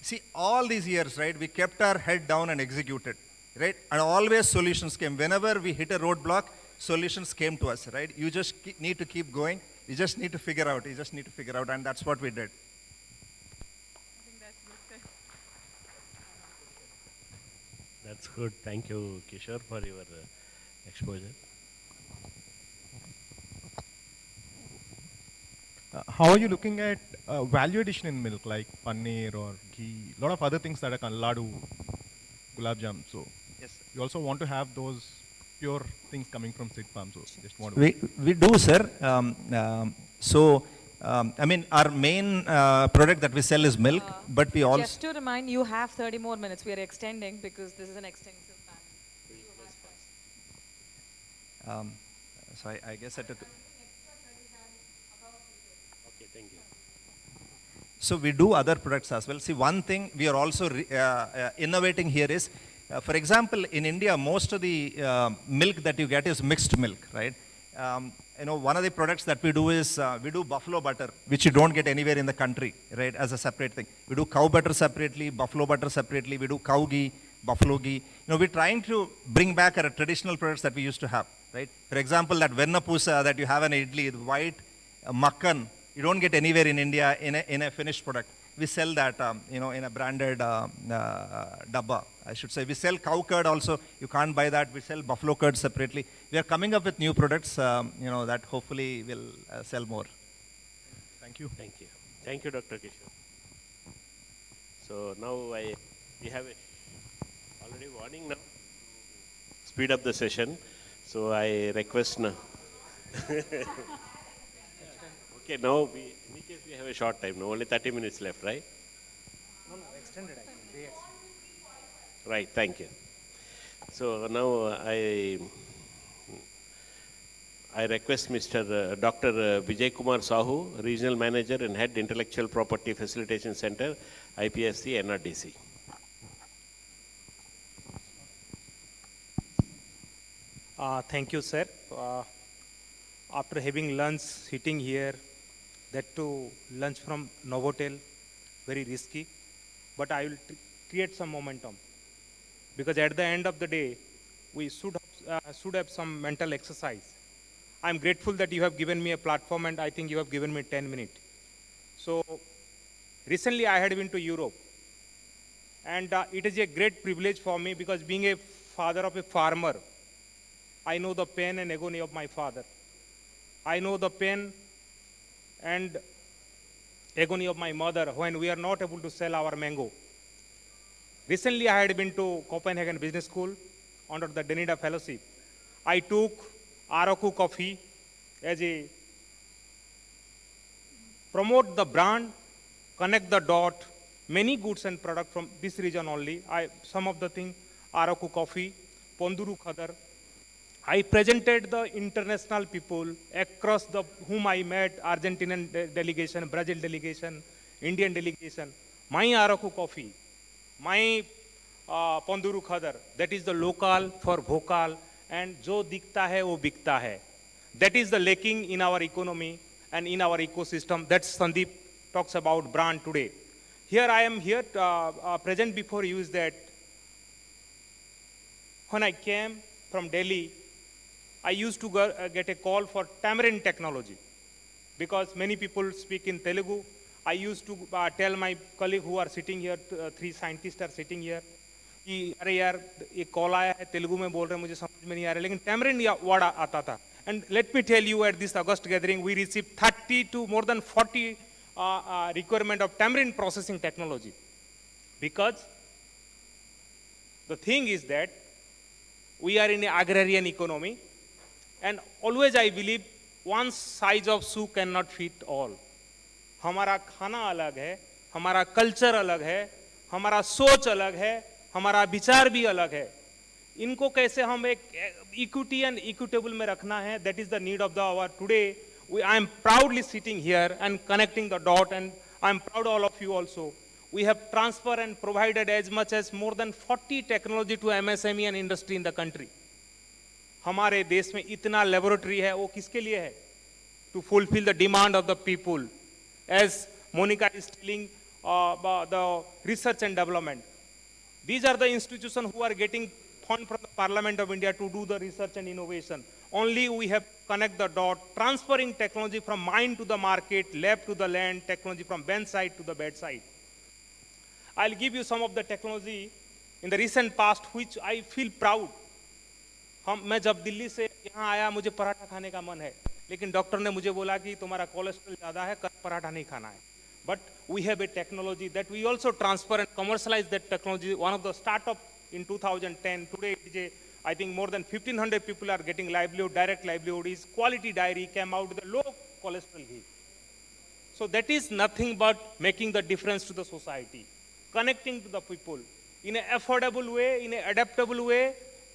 See, all these years, right, we kept our head down and executed, right? And always solutions came. Whenever we hit a roadblock, solutions came to us, right? You just need to keep going. You just need to figure out. And that's what we did. I think that's good, sir. That's good. Thank you, Kishore, for your exposure. How are you looking at value addition in milk, like paneer or ghee, a lot of other things that are ladu, gulab jam. So Yes. you also want to have those pure things coming from seed farm. So just want to. We do, sir. Our main product that we sell is milk, but we also. Just to remind, you have 30 more minutes. We are extending because this is an extensive panel. So I guess I took. Okay, thank you. So we do other products as well. See, one thing we are also innovating here is, for example, in India, most of the milk that you get is mixed milk, right? One of the products that we do is we do buffalo butter, which you don't get anywhere in the country, right, as a separate thing. We do cow butter separately, buffalo butter separately, we do cow ghee, buffalo ghee. We're trying to bring back our traditional products that we used to have, right? For example, that vennapusa that you have in idli, the white makkan, you don't get anywhere in India in a finished product. We sell that, in a branded dabba, I should say. We sell cow curd also. You can't buy that. We sell buffalo curd separately. We are coming up with new products, that hopefully will sell more. Thank you. Thank you. Thank you, Dr. Kishore. So now we have already warning now to speed up the session. So I request now. Okay, now in any case we have a short time. Now only 30 minutes left, right? No, extended actually. Right, thank you. So now I request Mr. Dr. Bijay Kumar Sahu, Regional Manager and Head Intellectual Property Facilitation Center, IPSC, NRDC. Thank you, sir. After having lunch, sitting here, that too lunch from Novotel, very risky, but I will create some momentum. Because at the end of the day, we should have some mental exercise. I'm grateful that you have given me a platform, and I think you have given me 10 minutes. So recently I had been to Europe, and it is a great privilege for me because being a father of a farmer, I know the pain and agony of my father. I know the pain and agony of my mother when we are not able to sell our mango. Recently, I had been to Copenhagen Business School under the Denida Fellowship. I took Araku coffee as a promote the brand, connect the dot, many goods and products from this region only. Some of the things, Araku coffee, Ponduru khadar. I presented the international people across whom I met, Argentinian delegation, Brazil delegation, Indian delegation, my Araku coffee, my Ponduru khadar, that is the local for vocal, and jo dikta hai wo bikta hai. That is the lacking in our economy and in our ecosystem. That's Sandeep talks about brand today. Here I am here present before you is that when I came from Delhi, I used to get a call for tamarind technology because many people speak in Telugu. I used to tell my colleague who are sitting here, 3 scientists are sitting here, कि अरे यार एक call आया है तेलुगु में बोल रहे हैं मुझे समझ में नहीं आ रहा लेकिन tamarind word आता था. And let me tell you, at this August gathering, we received 30 to more than 40 requirement of tamarind processing technology because The thing is that we are in an agrarian economy, and always I believe one size of shoe cannot fit all. हमारा खाना अलग है, हमारा culture अलग है, हमारा सोच अलग है, हमारा विचार भी अलग है. इनको कैसे हम एक इक्विटी एंड इक्विटेबल में रखना है, that is the need of the hour. Today, I am proudly sitting here and connecting the dot, and I am proud all of you also. We have transferred and provided as much as more than 40 technology to MSME and industry in the country. हमारे देश में इतना laboratory है, वो किसके लिए है? To fulfill the demand of the people. As Monica is telling, the research and development. These are the institutions who are getting fund from the Parliament of India to do the research and innovation. Only we have connect the dot, transferring technology from mine to the market, lab to the land, technology from bench side to the bedside. I'll give you some of the technology in the recent past which I feel proud. मैं जब दिल्ली से यहाँ आया मुझे पराठा खाने का मन है, लेकिन डॉक्टर ने मुझे बोला कि तुम्हारा कोलेस्ट्रॉल ज़्यादा है, पराठा नहीं खाना है. But we have a technology that we also transfer and commercialize that technology. One of the startup in 2010, today Bijay, I think more than 1,500 people are getting livelihood, direct livelihood. Is quality dairy came out with a low cholesterol ghee. So that is nothing but making the difference to the society, connecting to the people in an affordable way, in an adaptable way,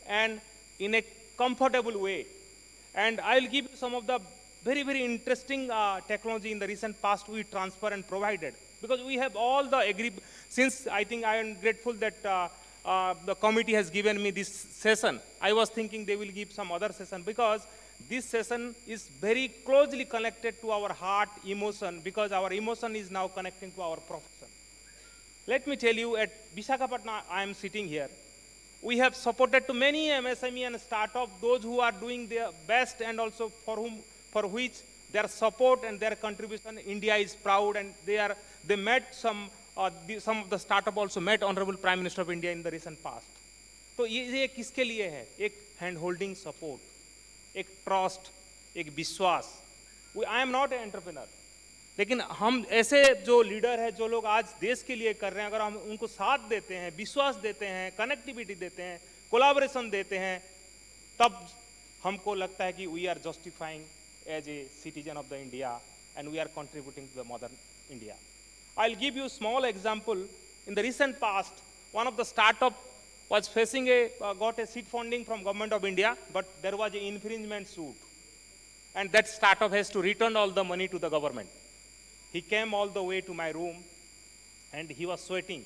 and in a comfortable way. And I'll give you some of the very, very interesting technology in the recent past we transfer and provided. Because we have all the Agri, since I think I am grateful that the committee has given me this session. I was thinking they will give some other session because this session is very closely connected to our heart emotion, because our emotion is now connecting to our profession. Let me tell you, at Visakhapatnam, I am sitting here. We have supported to many MSME and startup, those who are doing their best and also for which their support and their contribution, India is proud, and they met some of the startup also met Honorable Prime Minister of India in the recent past. तो ये किसके लिए है? एक hand holding support, एक trust, एक विश्वास. I am not an entrepreneur. लेकिन हम ऐसे जो लीडर है, जो लोग आज देश के लिए कर रहे हैं, अगर हम उनको साथ देते हैं, विश्वास देते हैं, कनेक्टिविटी देते हैं, कोलैबोरेशन देते हैं, तब हमको लगता है कि we are justifying as a citizen of the India and we are contributing to the modern India. I'll give you a small example. In the recent past, one of the startup was facing got a seed funding from Government of India, but there was an infringement suit. And that startup has to return all the money to the government. He came all the way to my room and he was sweating.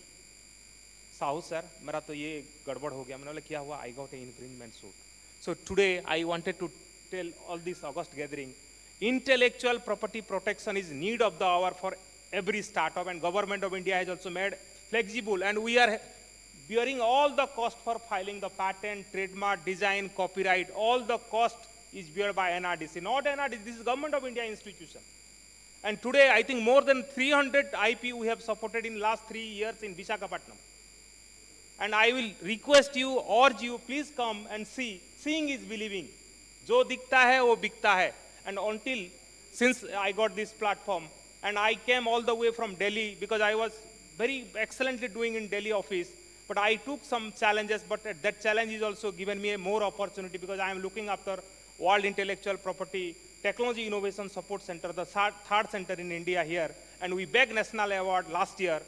Sahu sir, मेरा तो ये गड़बड़ हो गया. मैंने बोला क्या हुआ? I got an infringement suit. So today I wanted to tell all this August gathering, intellectual property protection is need of the hour for every startup, and Government of India has also made flexible, and we are bearing all the cost for filing the patent, trademark, design, copyright. All the cost is bear by NRDC, not NRDC. This is Government of India institution. And today, I think more than 300 IP we have supported in last 3 years in Visakhapatnam. And I will request you, urge you, please come and see. Seeing is believing. जो दिखता है वो बिकता है. And until, since I got this platform, and I came all the way from Delhi because I was very excellently doing in Delhi office, but I took some challenges, but that challenge is also given me a more opportunity because I am looking after World Intellectual Property Technology Innovation Support Center, the third center in India here, and we begged National Award last year.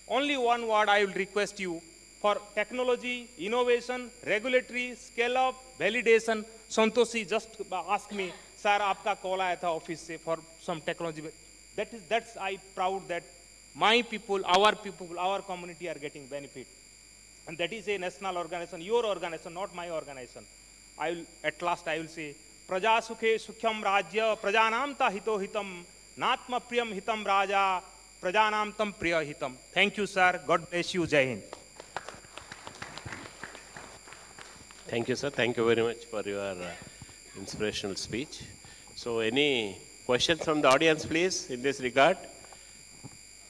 Only one word I will request you for technology, innovation, regulatory, scale up, validation. Santhoshi just asked me, sir, आपका call आया था office से for some technology. That's I proud that my people, our community are getting benefit. And that is a national organization, your organization, not my organization. At last I will say, Praja Sukhe Sukhyam Rajya, Prajanam ta hito hitam, Natma Priyam hitam Raja, Prajanam tam Priya hitam. Thank you, sir. God bless you. Jai Hind. Thank you, sir. Thank you very much for your inspirational speech. So any questions from the audience, please, in this regard?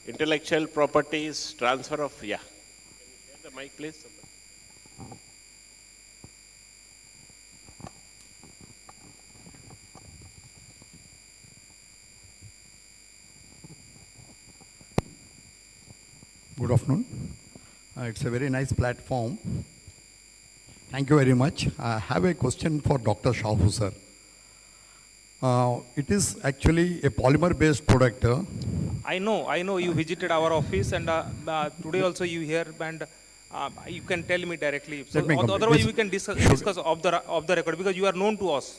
Intellectual properties, transfer of, yeah. Can you share the mic, please? Good afternoon. It's a very nice platform. Thank you very much. I have a question for Dr. Sahu, sir. It is actually a polymer-based product. I know you visited our office and today also you here and you can tell me directly. So Let me complete. otherwise This- we can discuss off the record because you are known to us.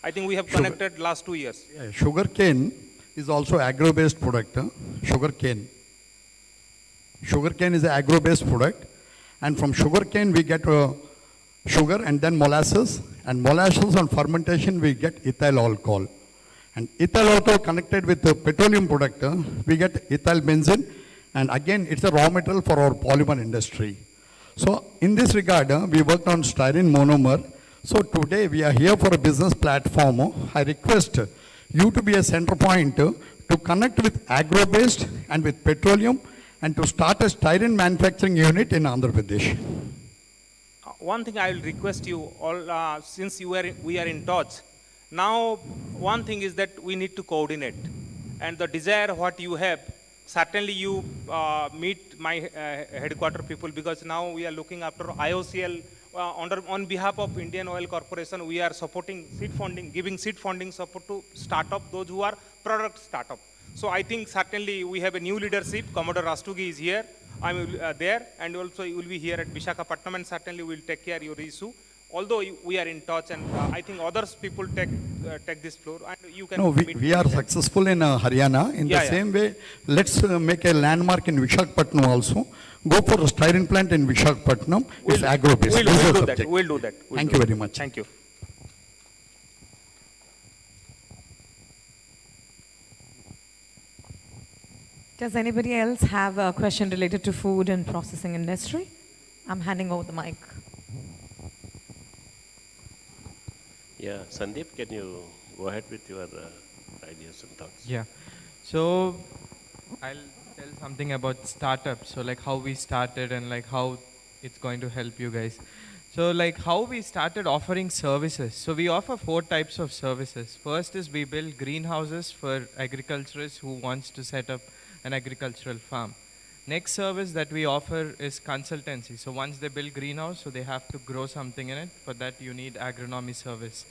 I think we have connected last 2 years. Yeah, sugar cane is also agro-based product. Sugar cane. Sugar cane is an agro-based product, and from sugar cane we get sugar and then molasses, and molasses on fermentation we get ethyl alcohol. And ethyl alcohol connected with the petroleum product, we get ethyl benzene, and again it's a raw material for our polymer industry. So in this regard, we worked on styrene monomer. So today we are here for a business platform. I request you to be a center point to connect with agro-based and with petroleum and to start a styrene manufacturing unit in Andhra Pradesh. One thing I will request you all, since we are in touch, now one thing is that we need to coordinate. And the desire what you have, certainly you meet my headquarter people because now we are looking after IOCL. On behalf of Indian Oil Corporation, we are supporting seed funding, giving seed funding support to startup, those who are product startup. So I think certainly we have a new leadership. Commodore Rastogi is here. I'm there, and also you will be here at Visakhapatnam, and certainly we will take care of your issue. Although we are in touch, and I think others people take this floor, and you can. No, meet we are them. successful in Haryana. In the same way, let's make a landmark in Visakhapatnam also. Go for a styrene plant in Visakhapatnam. It's agro-based. We'll This is do the that. subject. We'll do that. Thank you very much. Thank you. Does anybody else have a question related to food and processing industry? I'm handing over the mic. Yeah, Sandeep, can you go ahead with your ideas and thoughts? Yeah. So I'll tell something about startups. So like how we started and like how it's going to help you guys. So like how we started offering services. So we offer 4 types of services. First is we build greenhouses for agriculturists who wants to set up an agricultural farm. Next service that we offer is consultancy. So once they build greenhouse, so they have to grow something in it. For that you need agronomy service.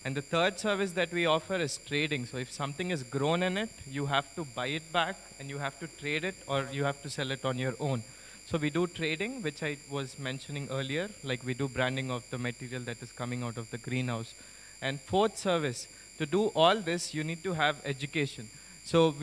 And the third service that we offer is trading. So if something is grown in it, you have to buy it back and you have to trade it or you have to sell it on your own. So we do trading, which I was mentioning earlier, like we do branding of the material that is coming out of the greenhouse. And fourth service, to do all this, you need to have education. So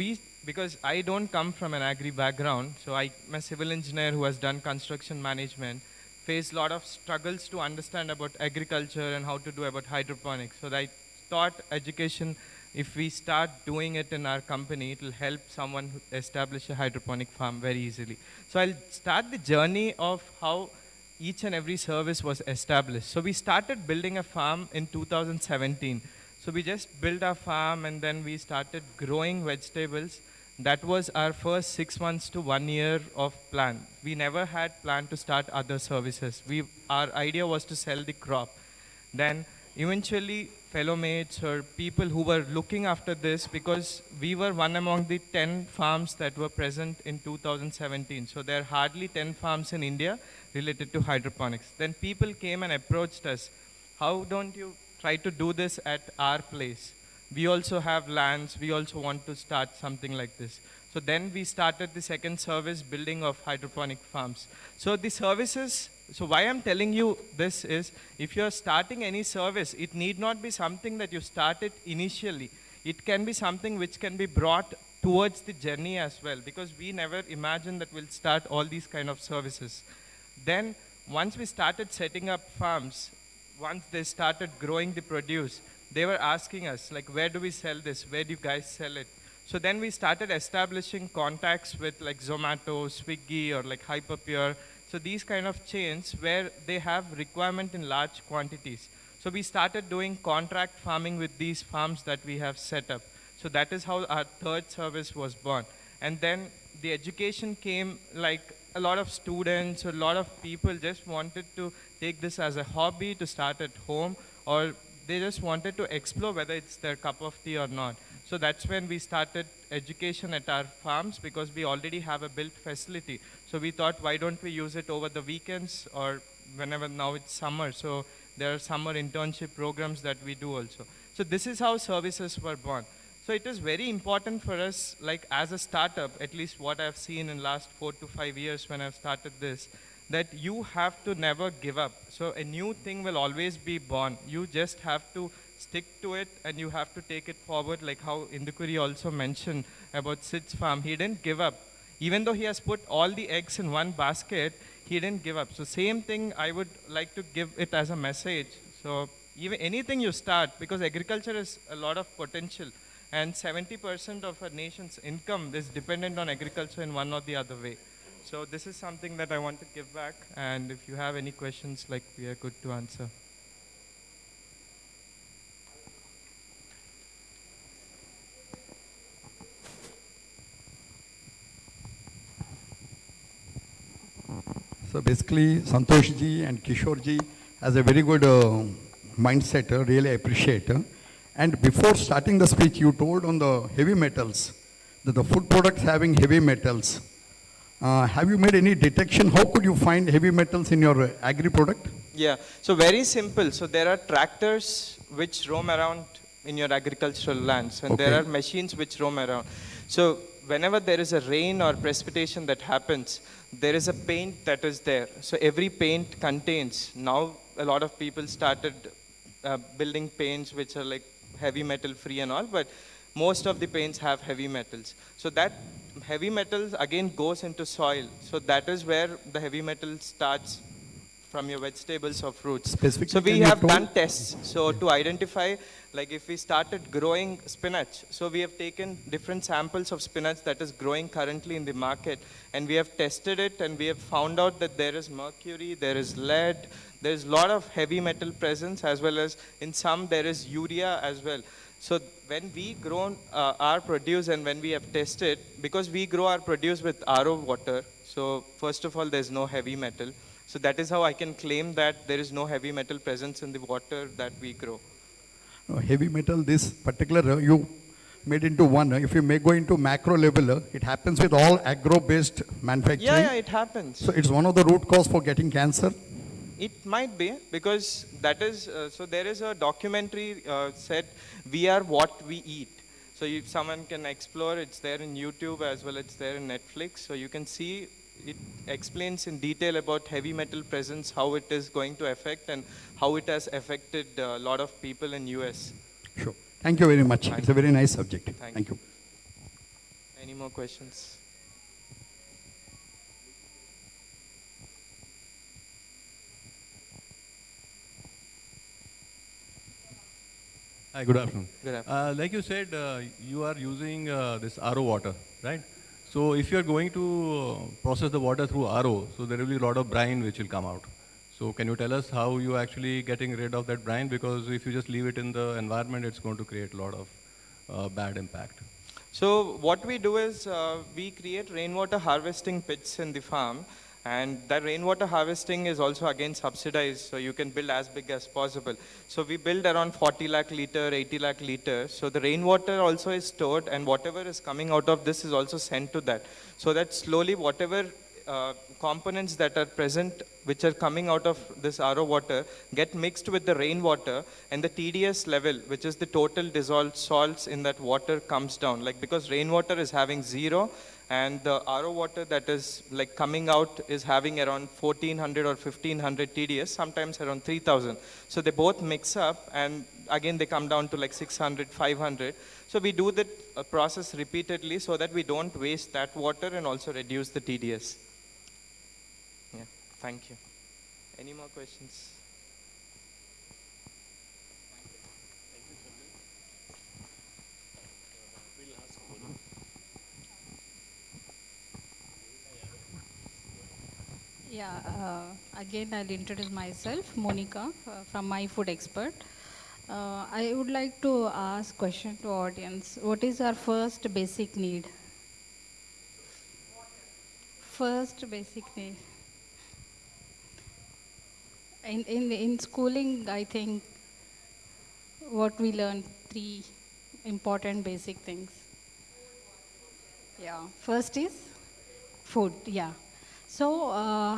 because I don't come from an agri background, so I'm a civil engineer who has done construction management, faced a lot of struggles to understand about agriculture and how to do about hydroponics. So I thought education, if we start doing it in our company, it will help someone establish a hydroponic farm very easily. So I'll start the journey of how each and every service was established. So we started building a farm in 2017. So we just built our farm and then we started growing vegetables. That was our first 6 months to 1 year of plan. We never had planned to start other services. Our idea was to sell the crop. Then eventually fellow mates or people who were looking after this, because we were one among the 10 farms that were present in 2017. So there are hardly 10 farms in India related to hydroponics. Then people came and approached us. How don't you try to do this at our place? We also have lands, we also want to start something like this. So then we started the second service, building of hydroponic farms. So the services, so why I'm telling you this is, if you're starting any service, it need not be something that you started initially. It can be something which can be brought towards the journey as well, because we never imagined that we'll start all these kind of services. Then once we started setting up farms, once they started growing the produce, they were asking us, like, where do we sell this? Where do you guys sell it? So then we started establishing contacts with like Zomato, Swiggy, or like Hyperpure. So these kind of chains where they have requirement in large quantities. So we started doing contract farming with these farms that we have set up. So that is how our third service was born. And then the education came, like a lot of students, a lot of people just wanted to take this as a hobby to start at home, or they just wanted to explore whether it's their cup of tea or not. So that's when we started education at our farms, because we already have a built facility. So we thought, why don't we use it over the weekends or whenever now it's summer, so there are summer internship programs that we do also. So this is how services were born. So it is very important for us, like as a startup, at least what I've seen in last 4 to 5 years when I've started this, that you have to never give up. So a new thing will always be born. You just have to stick to it and you have to take it forward, like how Indukuri also mentioned about Sid's farm. He didn't give up. Even though he has put all the eggs in one basket, he didn't give up. So same thing I would like to give it as a message. So even anything you start, because agriculture is a lot of potential, and 70% of a nation's income is dependent on agriculture in one or the other way. So this is something that I want to give back, and if you have any questions, like, we are good to answer. So basically, Santhoshi ji and Kishore ji has a very good mindset, really appreciate. And before starting the speech, you told on the heavy metals, that the food products having heavy metals. Have you made any detection? How could you find heavy metals in your agri product? Yeah, so very simple. So there are tractors which roam around in your agricultural lands, and there are machines which roam around. So whenever there is a rain or precipitation that happens, there is a paint that is there. So every paint contains, now a lot of people started building paints which are like heavy metal free and all, but most of the paints have heavy metals. So that heavy metals again goes into soil. So that is where the heavy metal starts from your vegetables or fruits. So we have done tests. So to identify, like if we started growing spinach, so we have taken different samples of spinach that is growing currently in the market, and we have tested it, and we have found out that there is mercury, there is lead, there is a lot of heavy metal presence, as well as in some there is urea as well. So when we grow our produce and when we have tested, because we grow our produce with RO water, so first of all there's no heavy metal. So that is how I can claim that there is no heavy metal presence in the water that we grow. Heavy metal, this particular, you made into one. If you may go into macro level, it happens with all agro-based manufacturing. Yeah, it happens. So it's one of the root cause for getting cancer? It might be, because that is, so there is a documentary said, "We are what we eat." So if someone can explore, it's there in YouTube as well, it's there in Netflix. So you can see, it explains in detail about heavy metal presence, how it is going to affect and how it has affected a lot of people in US. Sure. Thank you very much. It's a very nice subject. Thank you. Any more questions? Hi, good afternoon. Good afternoon. Like you said, you are using this RO water, right? So if you are going to process the water through RO, so there will be a lot of brine which will come out. So can you tell us how you are actually getting rid of that brine? Because if you just leave it in the environment, it's going to create a lot of bad impact. So what we do is we create rainwater harvesting pits in the farm, and that rainwater harvesting is also again subsidized, so you can build as big as possible. So we build around 40 lakh liter, 80 lakh liter. So the rainwater also is stored, and whatever is coming out of this is also sent to that. So that slowly whatever components that are present which are coming out of this RO water get mixed with the rainwater, and the TDS level, which is the total dissolved salts in that water, comes down. Like, because rainwater is having 0 and the RO water that is like coming out is having around 1400 or 1500 TDS, sometimes around 3000. So they both mix up, and again they come down to like 600, 500. So we do that process repeatedly so that we don't waste that water and also reduce the TDS. Yeah, thank you. Any more questions? Yeah, again I'll introduce myself, Monica, from My Food Expert. I would like to ask question to audience. What is our first basic need? First basic need. In schooling, I think what we learn, 3 important basic things. Yeah, first is food, yeah. So,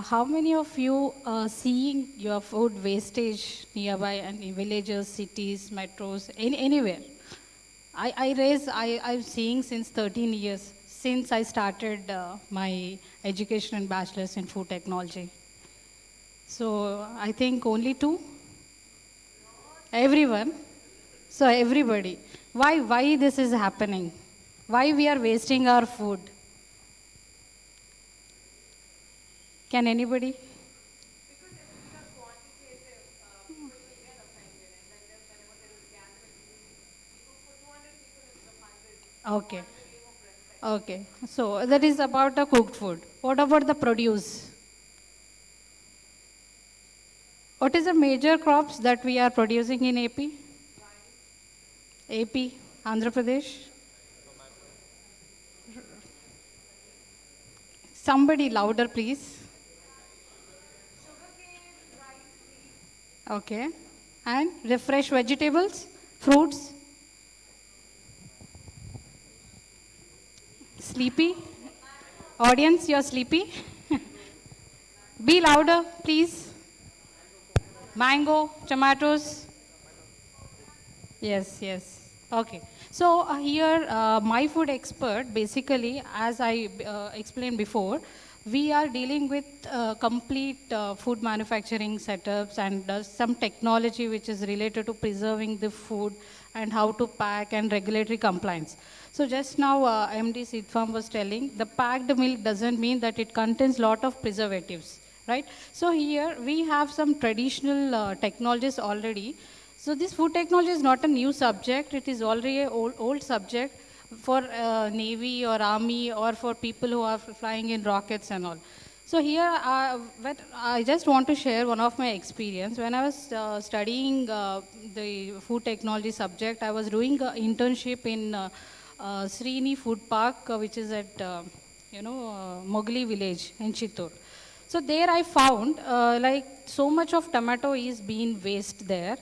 how many of you seeing your food wastage nearby and in villages, cities, metros, anywhere? I'm seeing since 13 years, since I started my education and bachelor's in food technology. So, I think only two? Everyone? So, everybody. Why this is happening? Why we are wasting our food? Can anybody? Okay. Okay. So that is about the cooked food. What about the produce? What is the major crops that we are producing in AP? AP, Andhra Pradesh? Somebody louder, please. Okay. And the fresh vegetables, fruits? Sleepy? Audience, you're sleepy? Be louder, please. Mango, tomatoes? Yes, yes. Okay. So here, my food expert, basically, as I explained before, we are dealing with complete food manufacturing setups and some technology which is related to preserving the food and how to pack and regulatory compliance. So just now MD Seed Farm was telling, the packed milk doesn't mean that it contains lot of preservatives, right? So here we have some traditional technologies already. So this food technology is not a new subject, it is already an old subject for Navy or Army or for people who are flying in rockets and all. So here, I just want to share one of my experience. When I was studying the food technology subject, I was doing an internship in Srini Food Park, which is at, Mogli village in Chittor. So there I found like so much of tomato is being waste there.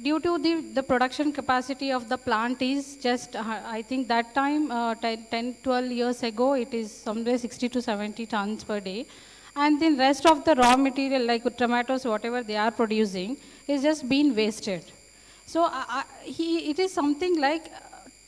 Due to the production capacity of the plant is just, I think that time, 10, 12 years ago, it is somewhere 60 to 70 tons per day. And then rest of the raw material, like tomatoes, whatever they are producing, is just being wasted. So it is something like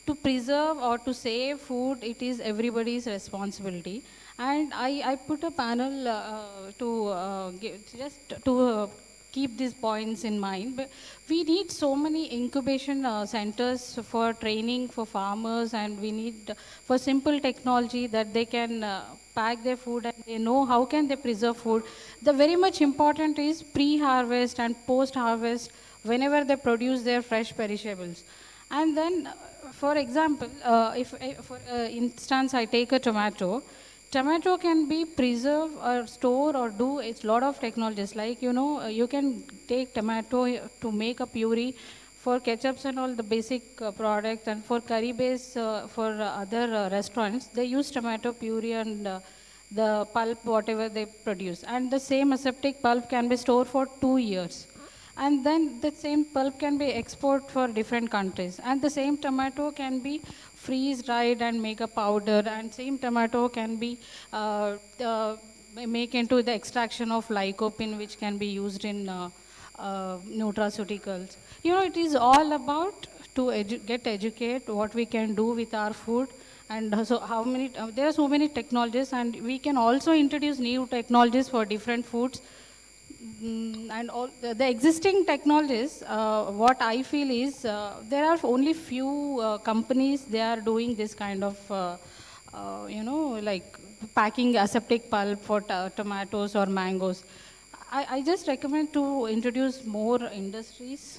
to preserve or to save food, it is everybody's responsibility. And I put a panel to keep these points in mind. But we need so many incubation centers for training for farmers, and we need for simple technology that they can pack their food and they know how can they preserve food. The very much important is pre-harvest and post-harvest whenever they produce their fresh perishables. And then, for example, if for instance I take a tomato, tomato can be preserved or store or do it's lot of technologies, like you can take tomato to make a puree for ketchups and all the basic product, and for curry base for other restaurants they use tomato puree and the pulp whatever they produce, and the same aseptic pulp can be stored for 2 years. And then the same pulp can be exported for different countries. And the same tomato can be freeze dried and make a powder. And same tomato can be make into the extraction of lycopene, which can be used in nutraceuticals. It is all about to get educate what we can do with our food. And so how many, there are so many technologies, and we can also introduce new technologies for different foods. And all the existing technologies, what I feel is there are only few companies they are doing this kind of, like packing aseptic pulp for tomatoes or mangoes. I just recommend to introduce more industries,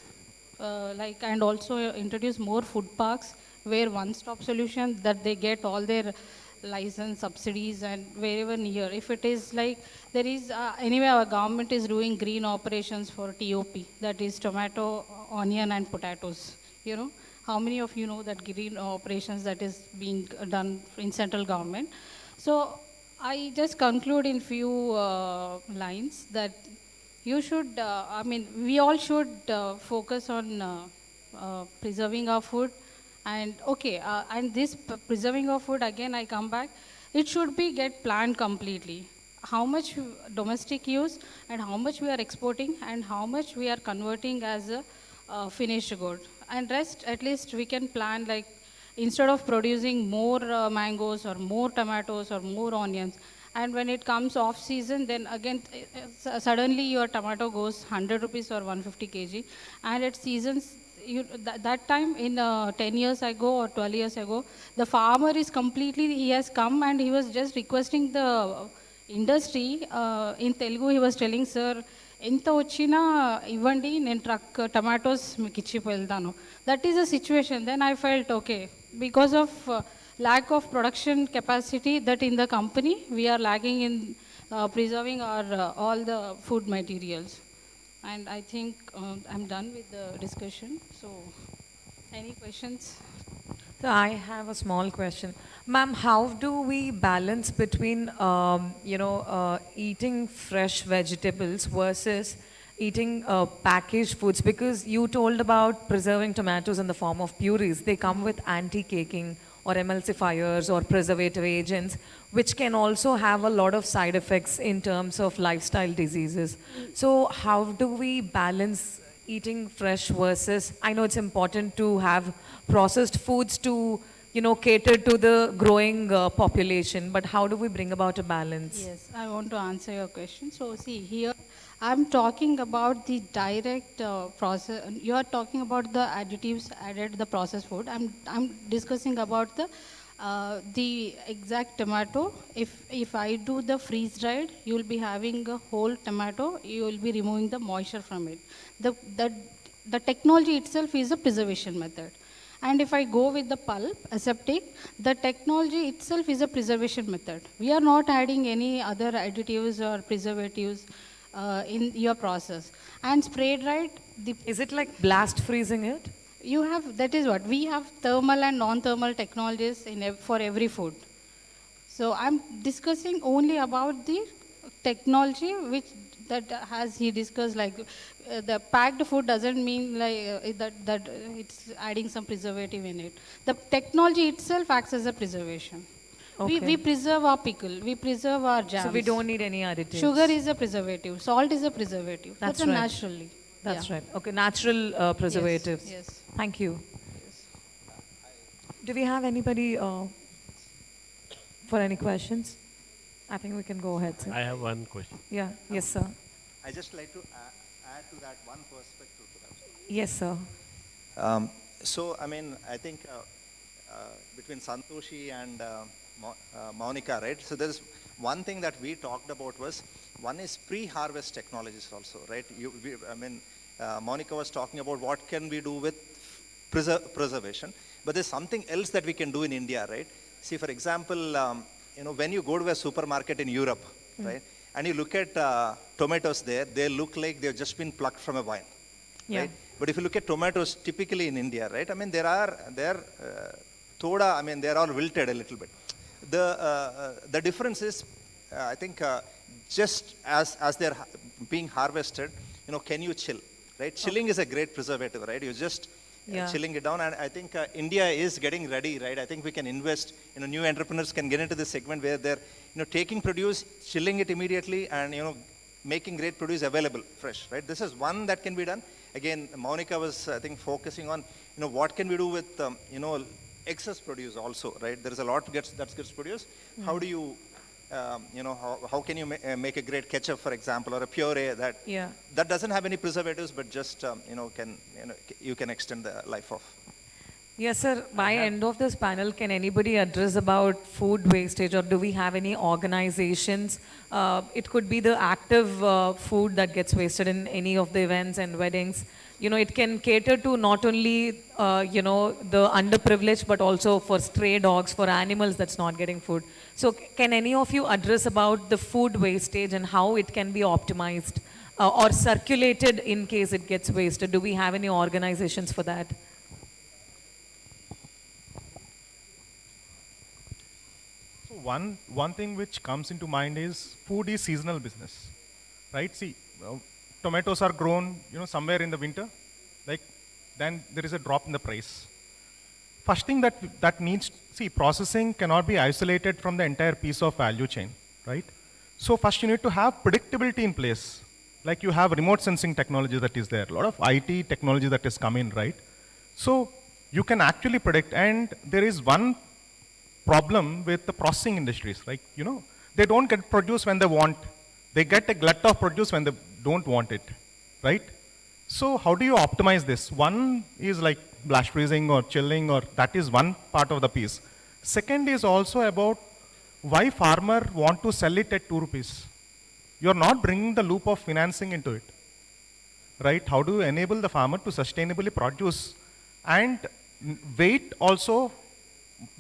and also introduce more food parks where one-stop solution that they get all their license subsidies and wherever near. If it is like there is anyway our government is doing green operations for TOP, that is tomato, onion and potatoes. How many of you know that green operations that is being done in central government? So I just conclude in few lines that you should, we all should focus on preserving our food. And and this preserving of food, again I come back, it should be get planned completely. how much domestic use and how much we are exporting and how much we are converting as a finished good. And rest, at least we can plan, like instead of producing more mangoes or more tomatoes or more onions, and when it comes off season, then again suddenly your tomato goes 100 rupees or 150 kg, and at seasons, that time in 10 years ago or 12 years ago, the farmer is completely, he has come and he was just requesting the industry, in Telugu he was telling, sir, ఎంత వచ్చినా ఇవ్వండి నేను truck tomatoes మీకు ఇచ్చి వెళ్తాను. That is a situation. Then I felt okay, because of lack of production capacity that in the company we are lagging in preserving our all the food materials. And I think I'm done with the discussion. So any questions? So I have a small question. Ma'am, how do we balance between, eating fresh vegetables versus eating packaged foods? Because you told about preserving tomatoes in the form of purees. They come with anti-caking or emulsifiers or preservative agents, which can also have a lot of side effects in terms of lifestyle diseases. So how do we balance eating fresh versus, I know it's important to have processed foods to, cater to the growing population, but how do we bring about a balance? Yes, I want to answer your question. So see here, I'm talking about the direct process. You are talking about the additives added to the processed food. I'm discussing about the exact tomato. If I do the freeze dried, you will be having a whole tomato. You will be removing the moisture from it. The technology itself is a preservation method. And if I go with the pulp, aseptic, the technology itself is a preservation method. We are not adding any other additives or preservatives in your process. And spray dried, is it like blast freezing it? You have, that is what, we have thermal and non-thermal technologies for every food. So I'm discussing only about the technology which that has he discussed, like the packed food doesn't mean like that it's adding some preservative in it. The technology itself acts as a preservation. Okay. We preserve our pickle, we preserve our jams. So we don't need any additives. Sugar is a preservative, salt is a preservative. That's a right. naturally. That's right. Okay, natural preservatives. Yes. Thank you. Yes. Do we have anybody for any questions? I think we can go ahead, sir. I have one question. Yeah. Yes, sir. I just like to add to that one perspective to that. Yes, sir. So, I mean, I think between Santhoshi and Monica, right? So there's one thing that we talked about was, one is pre-harvest technologies also, right? Monica was talking about what can we do with preservation, but there's something else that we can do in India, right? See, for example, when you go to a supermarket in Europe, right, and you look at tomatoes there, they look like they've just been plucked from a vine, right? But if you look at tomatoes typically in India, right, I mean, they're all wilted a little bit. The difference is, I think, just as they're being harvested, can you chill, right? Chilling is a great preservative, right? You just chilling it down, and I think India is getting ready, right? I think we can invest, new entrepreneurs can get into this segment where they're, taking produce, chilling it immediately, and, making great produce available fresh, right? This is one that can be done. Again, Monica was, I think, focusing on, what can we do with, excess produce also, right? There is a lot that gets produced. How do you, how can you make a great ketchup, for example, or a puree that doesn't have any preservatives, but just, you can extend the life of. Yes, sir. By end of this panel, can anybody address about food wastage, or do we have any organizations? It could be the active food that gets wasted in any of the events and weddings. It can cater to not only, the underprivileged, but also for stray dogs, for animals that's not getting food. So can any of you address about the food wastage and how it can be optimized or circulated in case it gets wasted? Do we have any organizations for that? One thing which comes into mind is food is seasonal business, right? See, tomatoes are grown, somewhere in the winter, like then there is a drop in the price. First thing that needs, processing cannot be isolated from the entire piece of value chain, right? So first you need to have predictability in place. Like you have remote sensing technology that is there, a lot of IT technology that is coming, right? So you can actually predict, and there is one problem with the processing industries, like, they don't get produce when they want. They get a glut of produce when they don't want it, right? So how do you optimize this? One is like blast freezing or chilling, or that is one part of the piece. Second is also about why farmer want to sell it at 2 rupees. You're not bringing the loop of financing into it, right? How do you enable the farmer to sustainably produce and wait also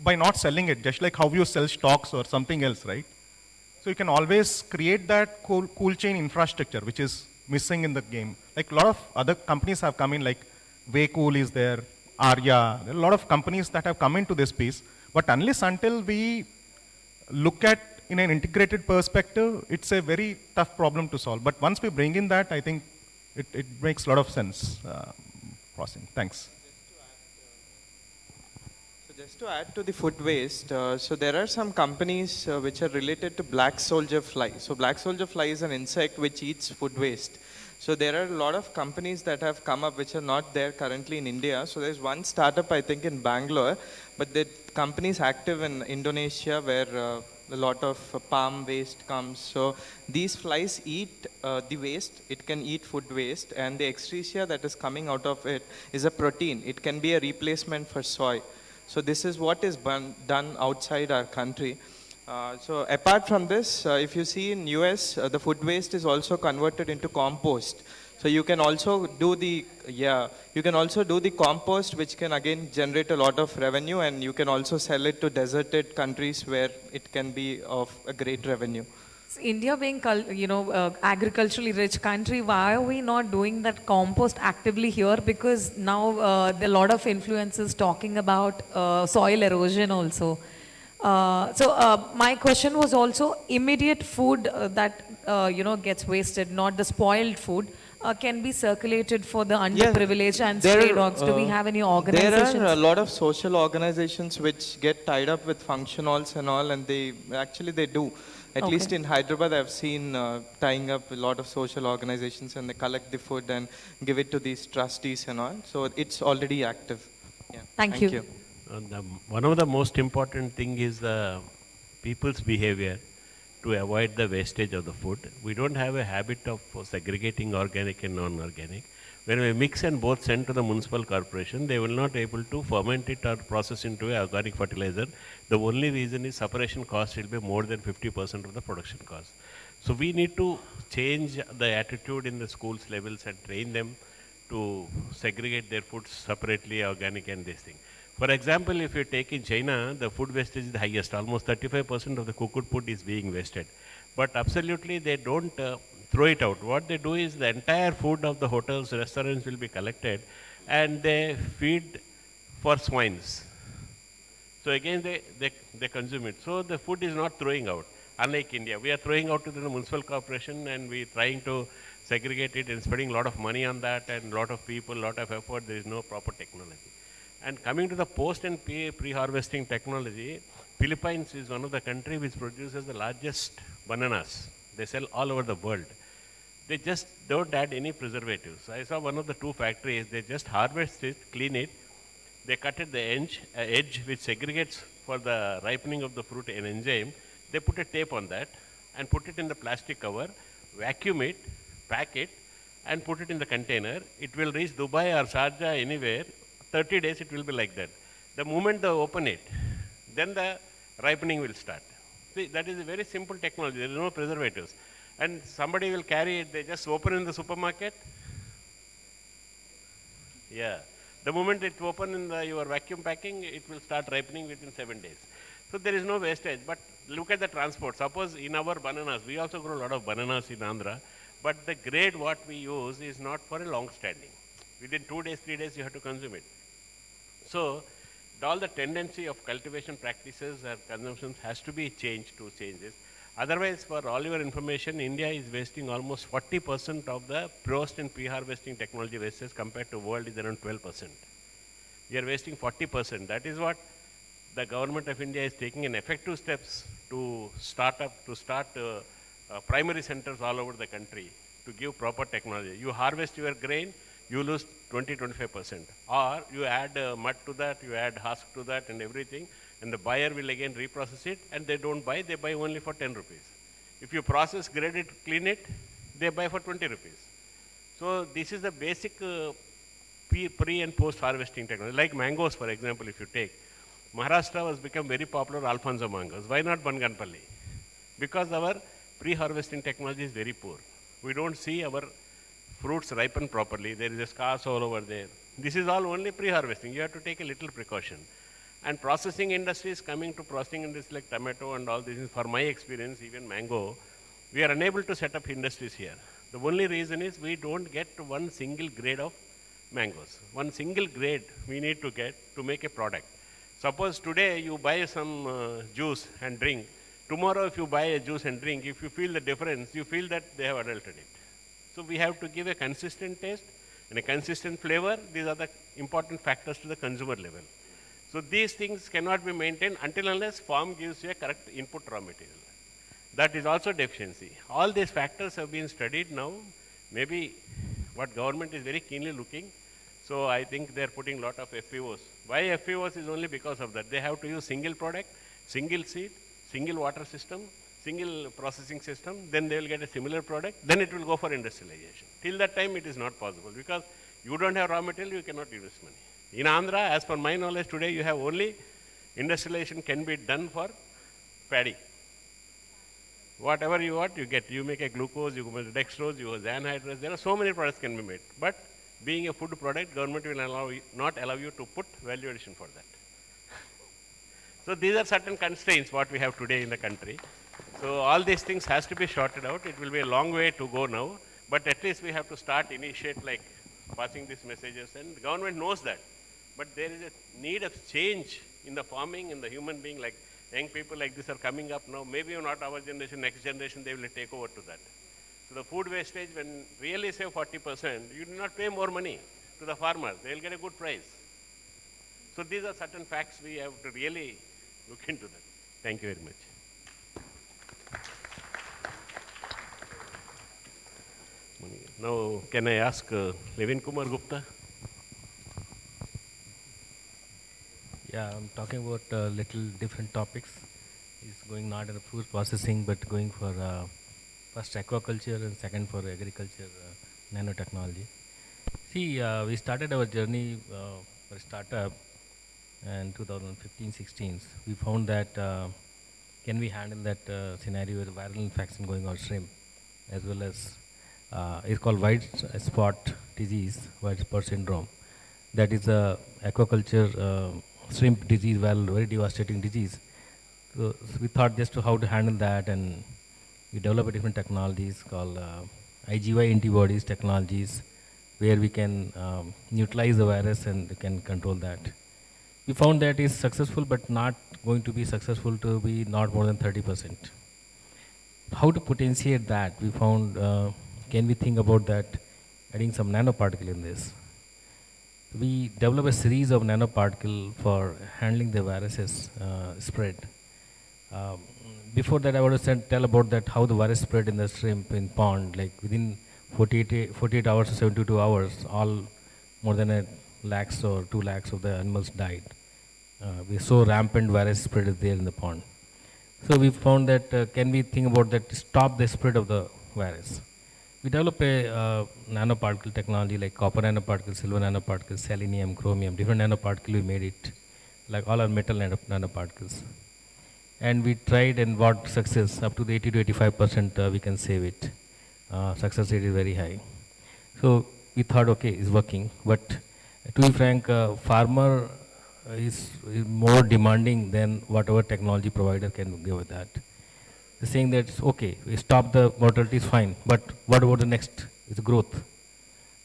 by not selling it, just like how you sell stocks or something else, right? So you can always create that cool chain infrastructure, which is missing in the game. Like a lot of other companies have come in, like Waycool is there, Arya, there are a lot of companies that have come into this piece. But unless until we look at in an integrated perspective, it's a very tough problem to solve. But once we bring in that, I think it makes a lot of sense. Crossing. Thanks. Just to add to the food waste, so there are some companies which are related to black soldier fly. So black soldier fly is an insect which eats food waste. So there are a lot of companies that have come up which are not there currently in India. So there's one startup I think in Bangalore, but the company is active in Indonesia where a lot of palm waste comes. So these flies eat the waste. It can eat food waste, and the excretia that is coming out of it is a protein. It can be a replacement for soy. So this is what is done outside our country. So apart from this, if you see in US, the food waste is also converted into compost. So you can also do the compost, which can again generate a lot of revenue, and you can also sell it to deserted countries where it can be of a great revenue. India being, agriculturally rich country, why are we not doing that compost actively here? Because now there are a lot of influencers talking about soil erosion also. So my question was also immediate food that gets wasted, not the spoiled food, can be circulated for the underprivileged and stray dogs. Do we have any organizations? There are a lot of social organizations which get tied up with function halls and all, and they do. At least in Hyderabad, I've seen tying up a lot of social organizations, and they collect the food and give it to these trustees and all. So it's already active. Yeah. Thank you. One of the most important thing is the people's behavior to avoid the wastage of the food. We don't have a habit of segregating organic and non-organic. When we mix and both send to the municipal corporation, they will not able to ferment it or process into a organic fertilizer. The only reason is separation cost will be more than 50% of the production cost. So we need to change the attitude in the schools levels and train them to segregate their foods separately, organic and this thing. For example, if you take in China, the food wastage is the highest. Almost 35% of the cooked food is being wasted. But absolutely they don't throw it out. What they do is the entire food of the hotels, restaurants will be collected and they feed for swines. So again they consume it. So the food is not throwing out. Unlike India, we are throwing out to the municipal corporation and we are trying to segregate it and spending a lot of money on that and a lot of people, a lot of effort. There is no proper technology. And coming to the post and pre-harvesting technology, Philippines is one of the countries which produces the largest bananas. They sell all over the world. They just don't add any preservatives. I saw one of the two factories, they just harvest it, clean it, they cut it the edge which segregates for the ripening of the fruit an enzyme. They put a tape on that and put it in the plastic cover, vacuum it, pack it, and put it in the container. It will reach Dubai or Sharjah, anywhere. 30 days it will be like that. The moment they open it, then the ripening will start. See, that is a very simple technology. There is no preservatives. And somebody will carry it, they just open in the supermarket. Yeah. The moment it's open in your vacuum packing, it will start ripening within 7 days. So there is no wastage. But look at the transport. Suppose in our bananas, we also grow a lot of bananas in Andhra, but the grade what we use is not for a long standing. Within 2 days, 3 days, you have to consume it. So all the tendency of cultivation practices and consumptions has to be changed to change this. Otherwise, for all your information, India is wasting almost 40% of the post and pre-harvesting technology wastage compared to world is around 12%. We are wasting 40%. That is what the government of India is taking an effective steps to start primary centers all over the country to give proper technology. You harvest your grain, you lose 20-25%. Or you add mud to that, you add husk to that and everything, and the buyer will again reprocess it, and they don't buy, they buy only for 10 rupees. If you process, grade it, clean it, they buy for 20 rupees. So this is the basic pre and post harvesting technology. Like mangoes, for example, if you take, Maharashtra has become very popular Alfonso mangoes. Why not Banganpalli? Because our pre-harvesting technology is very poor. We don't see our fruits ripen properly. There is a scars all over there. This is all only pre-harvesting. You have to take a little precaution. And processing industries, coming to processing industries like tomato and all this, for my experience, even mango, we are unable to set up industries here. The only reason is we don't get one single grade of mangoes. One single grade we need to get to make a product. Suppose today you buy some juice and drink. Tomorrow if you buy a juice and drink, if you feel the difference, you feel that they have adulterated it. So we have to give a consistent taste and a consistent flavor. These are the important factors to the consumer level. So these things cannot be maintained until unless farm gives you a correct input raw material. That is also deficiency. All these factors have been studied now. Maybe what government is very keenly looking. So I think they are putting a lot of FPOs. Why FPOs is only because of that. They have to use single product, single seed, single water system, single processing system, then they will get a similar product, then it will go for industrialization. Till that time it is not possible because you don't have raw material, you cannot invest money. In Andhra, as per my knowledge today, you have only industrialization can be done for paddy. Whatever you want, you get. You make a glucose, you make dextrose, you use anhydrous. There are so many products can be made. But being a food product, government will not allow you to put value addition for that. So these are certain constraints what we have today in the country. So all these things has to be sorted out. It will be a long way to go now, but at least we have to start, initiate like passing these messages, and the government knows that. But there is a need of change in the farming, in the human being, like young people like this are coming up now. Maybe not our generation, next generation, they will take over to that. So the food wastage, when really save 40%, you do not pay more money to the farmer. They will get a good price. So these are certain facts we have to really look into that. Thank you very much. Now, can I ask Lavleen Kumar Gupta? Yeah, I'm talking about little different topics. It's going not in the food processing, but going for first aquaculture and second for agriculture nanotechnology. See, we started our journey for startup in 2015-16. We found that can we handle that scenario with viral infection going on shrimp, as well as it's called white spot disease, white spot syndrome. That is a aquaculture shrimp disease, very devastating disease. So we thought just to how to handle that, and we developed different technologies called IgY antibodies technologies, where we can neutralize the virus and we can control that. We found that is successful, but not going to be successful to be not more than 30%. How to potentiate that? We found, can we think about that, adding some nanoparticle in this? We developed a series of nanoparticle for handling the viruses spread. Before that, I want to tell about that how the virus spread in the shrimp in pond, like within 48 hours to 72 hours, all more than a lakhs or 2 lakhs of the animals died. We saw rampant virus spread is there in the pond. So we found that can we think about that to stop the spread of the virus? We developed a nanoparticle technology like copper nanoparticles, silver nanoparticles, selenium, chromium, different nanoparticles we made it, like all our metal nanoparticles. And we tried and got success up to the 80 to 85% we can save it. Success rate is very high. So we thought, okay, it's working. But to be frank, farmer is more demanding than whatever technology provider can give with that. They're saying that, okay, we stop the mortality is fine, but what about the next? It's growth.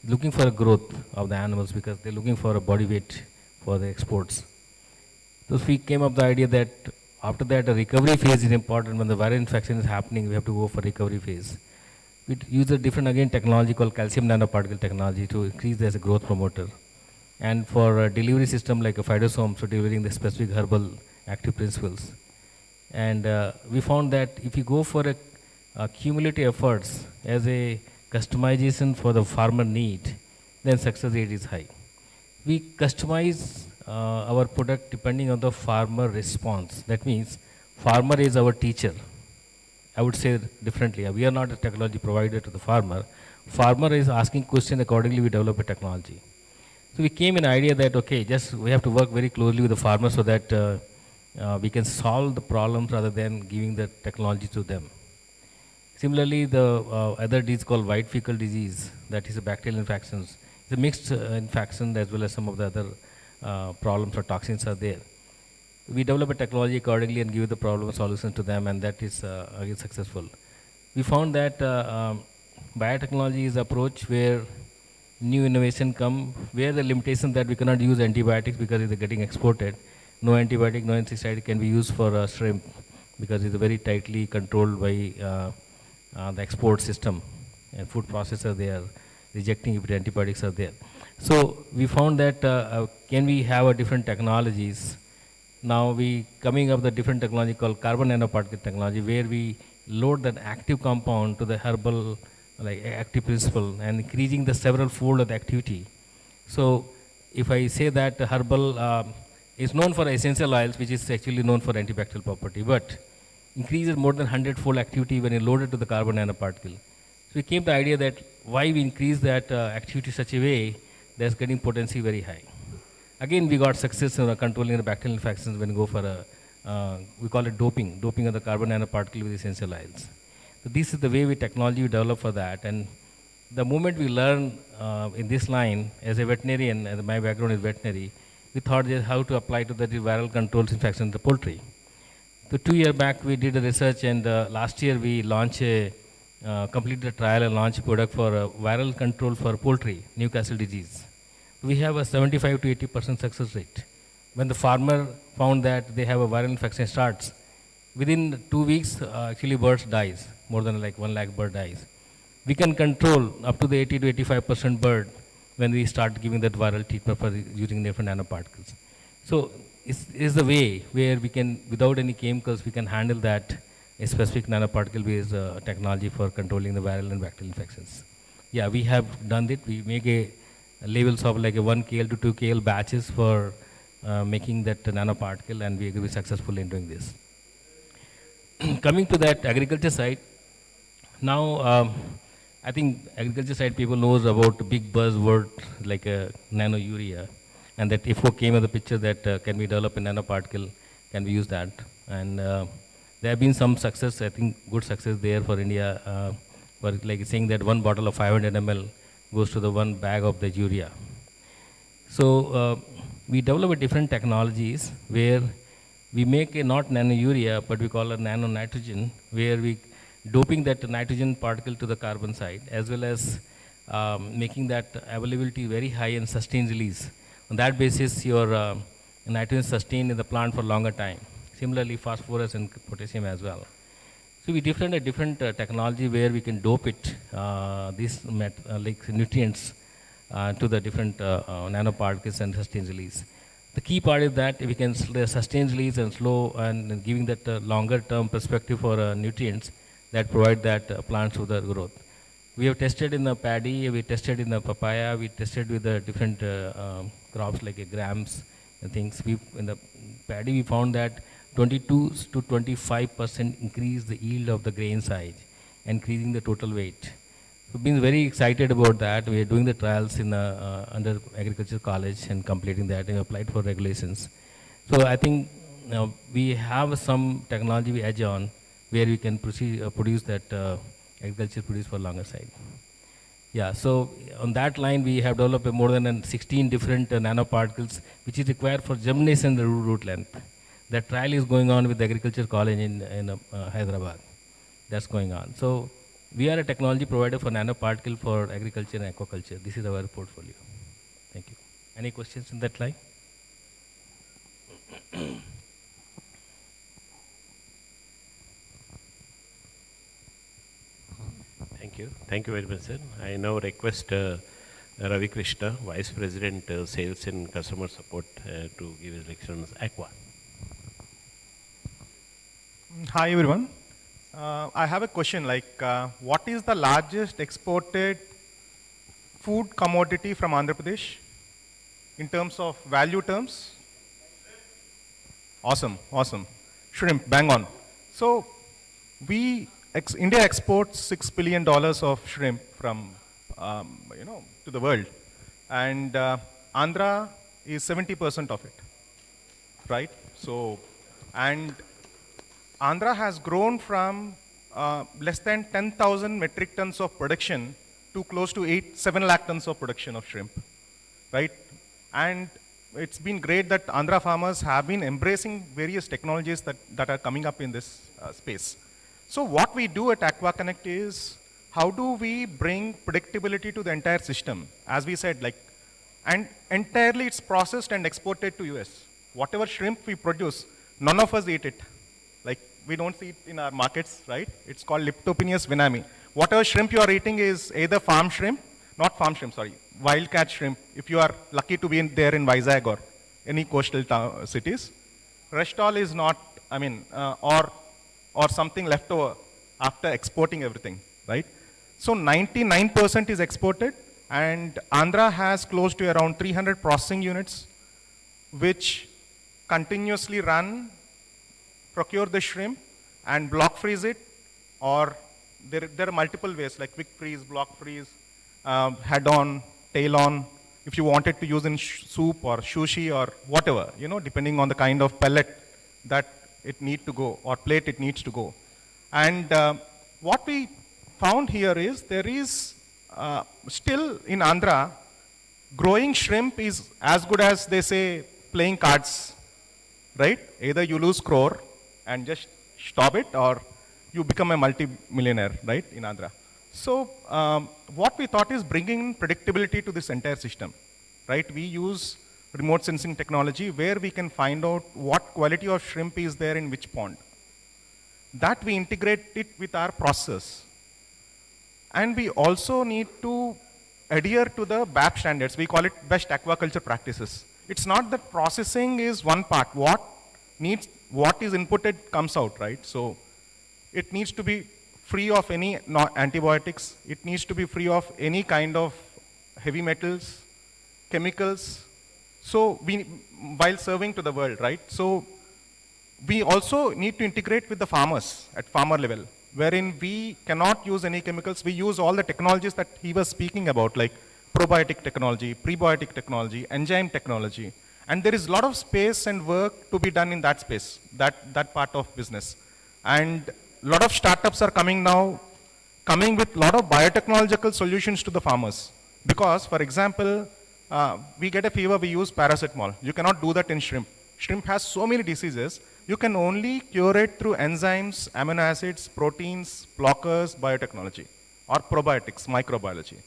Looking for a growth of the animals because they're looking for a body weight for the exports. So we came up with the idea that after that, a recovery phase is important. When the viral infection is happening, we have to go for recovery phase. We use a different, again, technology called calcium nanoparticle technology to increase as a growth promoter. And for a delivery system like a phytosome, so delivering the specific herbal active principles. And we found that if you go for a cumulative efforts as a customization for the farmer need, then success rate is high. We customize our product depending on the farmer response. That means farmer is our teacher. I would say differently. We are not a technology provider to the farmer. Farmer is asking question, accordingly we develop a technology. So we came in idea that, okay, just we have to work very closely with the farmer so that we can solve the problems rather than giving the technology to them. Similarly, the other disease called white fecal disease, that is a bacterial infections. It's a mixed infection as well as some of the other problems or toxins are there. We develop a technology accordingly and give the problem solution to them, and that is again successful. We found that biotechnology is approach where new innovation come, where the limitation that we cannot use antibiotics because it's getting exported. No antibiotic, no insecticide can be used for shrimp because it's very tightly controlled by the export system, and food processors they are rejecting if the antibiotics are there. So we found that can we have a different technologies. Now we coming up with a different technology called carbon nanoparticle technology, where we load that active compound to the herbal like active principle and increasing the several fold of the activity. So if I say that herbal is known for essential oils, which is actually known for antibacterial property, but increases more than 100-fold activity when you load it to the carbon nanoparticle. So we came to the idea that why we increase that activity such a way that's getting potency very high. Again, we got success in controlling the bacterial infections when we go for we call it doping of the carbon nanoparticle with essential oils. So this is the way we technology we develop for that. And the moment we learn in this line, as a veterinarian, as my background is veterinary, we thought that how to apply to the viral controls infection in the poultry. So 2 years back, we did a research, and last year we launched completed a trial and launched a product for viral control for poultry, Newcastle disease. We have a 75 to 80% success rate. When the farmer found that they have a viral infection starts, within 2 weeks, actually birds dies, more than like 1 lakh bird dies. We can control up to the 80 to 85% bird when we start giving that viral treatment for using different nanoparticles. So it's the way where we can, without any chemicals, we can handle that a specific nanoparticle-based technology for controlling the viral and bacterial infections. Yeah, we have done it. We make a levels of like a 1 kL to 2 kL batches for making that nanoparticle, and we will be successful in doing this. Coming to that agriculture side, now I think agriculture side people knows about the big buzzword like nano urea, and that IFO came in the picture that can we develop a nanoparticle, can we use that, and there have been some success, I think good success there for India, for like saying that 1 bottle of 500 ml goes to the 1 bag of the urea. So we develop different technologies where we make a not nano urea, but we call it nano nitrogen, where we doping that nitrogen particle to the carbon side, as well as making that availability very high and sustained release. On that basis, your nitrogen sustained in the plant for longer time. Similarly, phosphorus and potassium as well. So we different technology where we can dope it, these like nutrients to the different nanoparticles and sustained release. The key part is that if we can sustain release and slow and giving that longer term perspective for nutrients that provide that plants with the growth. We have tested in the paddy, we tested in the papaya, we tested with the different crops like grams and things. In the paddy we found that 22 to 25% increase the yield of the grain size, increasing the total weight. We've been very excited about that. We are doing the trials in under agriculture college and completing that, and applied for regulations. So I think we have some technology we edge on where we can produce that agriculture produce for longer side. Yeah, so on that line we have developed more than 16 different nanoparticles which is required for germination the root length. That trial is going on with the agriculture college in Hyderabad. That's going on. So we are a technology provider for nanoparticle for agriculture and aquaculture. This is our portfolio. Thank you. Any questions in that line? Thank you. Thank you very much, sir. I now request Ravi Krishna, Vice President, Sales and Customer Support, to give his lecture on Aqua. Hi everyone. I have a question like, what is the largest exported food commodity from Andhra Pradesh in terms of value terms? Awesome, awesome. Shrimp, bang on. So India exports $6 billion of shrimp from, to the world. And Andhra is 70% of it, right? So, and Andhra has grown from less than 10,000 metric tons of production to close to 7 lakh tons of production of shrimp, right? And it's been great that Andhra farmers have been embracing various technologies that are coming up in this space. So what we do at Aqua Connect is, how do we bring predictability to the entire system? As we said, like, and entirely it's processed and exported to US. Whatever shrimp we produce, none of us eat it. Like, we don't see it in our markets, right? It's called Leptopenius vinami. Whatever shrimp you are eating is either farm shrimp, not farm shrimp, sorry, wild catch shrimp, if you are lucky to be there in Vizag or any coastal cities. Rest all is not, I mean, or something left over after exporting everything, right? So 99% is exported, and Andhra has close to around 300 processing units, which continuously run, procure the shrimp, and block freeze it, or there are multiple ways, like quick freeze, block freeze, head on, tail on, if you wanted to use in soup or sushi or whatever, depending on the kind of pellet that it needs to go, or plate it needs to go. And what we found here is, there is still in Andhra, growing shrimp is as good as, they say, playing cards, right? Either you lose crore and just stop it, or you become a multi-millionaire, right, in Andhra. So what we thought is bringing predictability to this entire system, right? We use remote sensing technology where we can find out what quality of shrimp is there in which pond. That we integrate it with our process. And we also need to adhere to the BAP standards. We call it best aquaculture practices. It's not that processing is one part. What is inputted comes out, right? So it needs to be free of any antibiotics. It needs to be free of any kind of heavy metals, chemicals. So while serving to the world, right? So we also need to integrate with the farmers at farmer level, wherein we cannot use any chemicals. We use all the technologies that he was speaking about, like probiotic technology, prebiotic technology, enzyme technology. And there is a lot of space and work to be done in that space, that part of business. And a lot of startups are coming now, coming with a lot of biotechnological solutions to the farmers. Because, for example, we get a fever, we use paracetamol. You cannot do that in shrimp. Shrimp has so many diseases. You can only cure it through enzymes, amino acids, proteins, blockers, biotechnology, or probiotics, microbiology.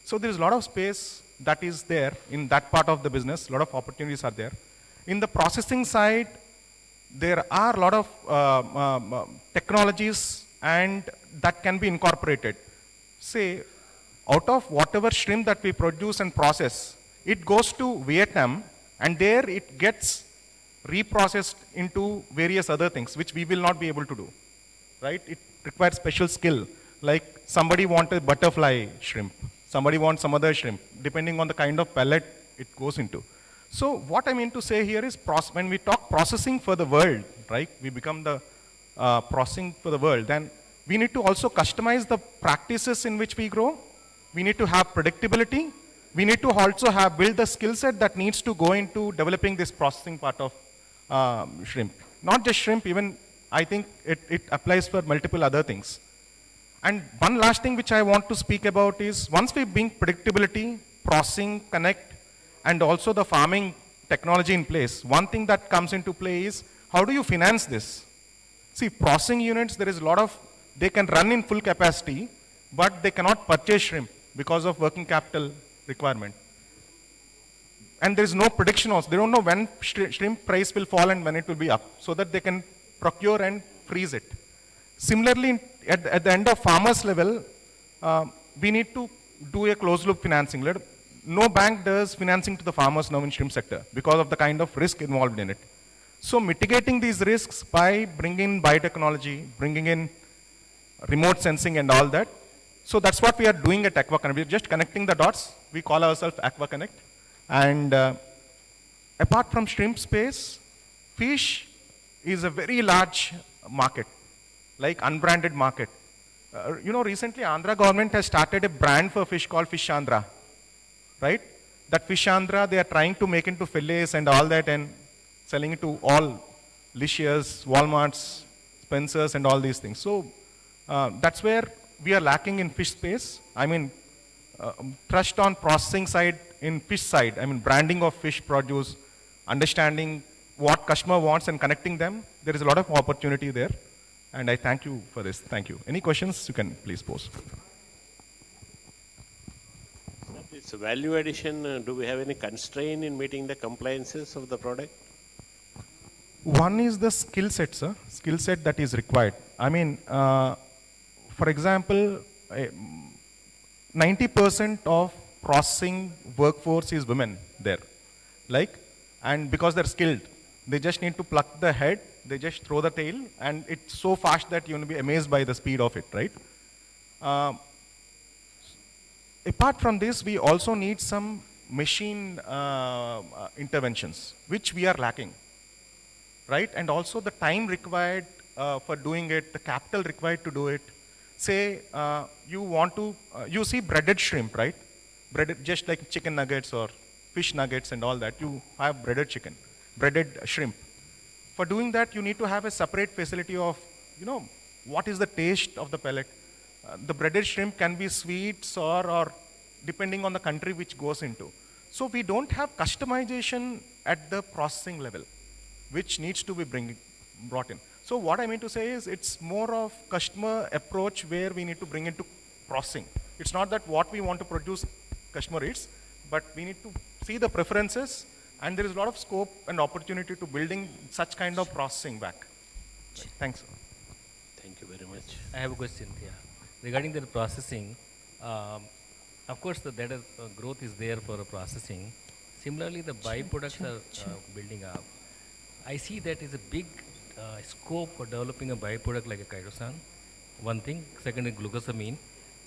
So there is a lot of space that is there in that part of the business. A lot of opportunities are there. In the processing side, there are a lot of technologies and that can be incorporated. Say, out of whatever shrimp that we produce and process, it goes to Vietnam, and there it gets reprocessed into various other things, which we will not be able to do, right? It requires special skill. Like somebody wants a butterfly shrimp, somebody wants some other shrimp, depending on the kind of pellet it goes into. So what I mean to say here is, when we talk processing for the world, right, we become the processing for the world, then we need to also customize the practices in which we grow. We need to have predictability. We need to also build the skill set that needs to go into developing this processing part of shrimp. Not just shrimp, even I think it applies for multiple other things. And one last thing which I want to speak about is, once we bring predictability, processing, connect, and also the farming technology in place, one thing that comes into play is, how do you finance this? See, processing units, there is a lot of, they can run in full capacity, but they cannot purchase shrimp because of working capital requirement. And there is no prediction also. They don't know when shrimp price will fall and when it will be up, so that they can procure and freeze it. Similarly, at the end of farmers level, we need to do a closed loop financing. No bank does financing to the farmers now in shrimp sector because of the kind of risk involved in it. So mitigating these risks by bringing in biotechnology, bringing in remote sensing and all that. So that's what we are doing at AquaConnect. We're just connecting the dots. We call ourselves AquaConnect. And apart from shrimp space, fish is a very large market, like unbranded market. Recently Andhra government has started a brand for fish called Fish Andhra, right? That Fish Andhra, they are trying to make into fillets and all that and selling it to all Licious, Walmarts, Spencer's and all these things. So that's where we are lacking in fish space. I mean, trust on processing side, in fish side, I mean branding of fish produce, understanding what customer wants and connecting them. There is a lot of opportunity there. And I thank you for this. Thank you. Any questions you can please pose. It's a value addition. Do we have any constraint in meeting the compliances of the product? One is the skill set, sir. Skill set that is required. I mean, for example, 90% of processing workforce is women there. And because they're skilled, they just need to pluck the head, they just throw the tail, and it's so fast that you're going to be amazed by the speed of it, right? Apart from this, we also need some machine interventions, which we are lacking, right? And also the time required for doing it, the capital required to do it. Say you see breaded shrimp, right? Breaded, just like chicken nuggets or fish nuggets and all that, you have breaded shrimp. For doing that, you need to have a separate facility of, what is the taste of the pellet. The breaded shrimp can be sweet, sour, or depending on the country which goes into. So we don't have customization at the processing level, which needs to be brought in. So what I mean to say is it's more of customer approach where we need to bring into processing. It's not that what we want to produce customer eats, but we need to see the preferences, and there is a lot of scope and opportunity to building such kind of processing back. Thanks, sir. Thank you very much. I have a question here. Regarding the processing, of course, the growth is there for processing. Similarly, the byproducts are building up. I see that is a big scope for developing a byproduct like a chitosan. One thing. Second is glucosamine.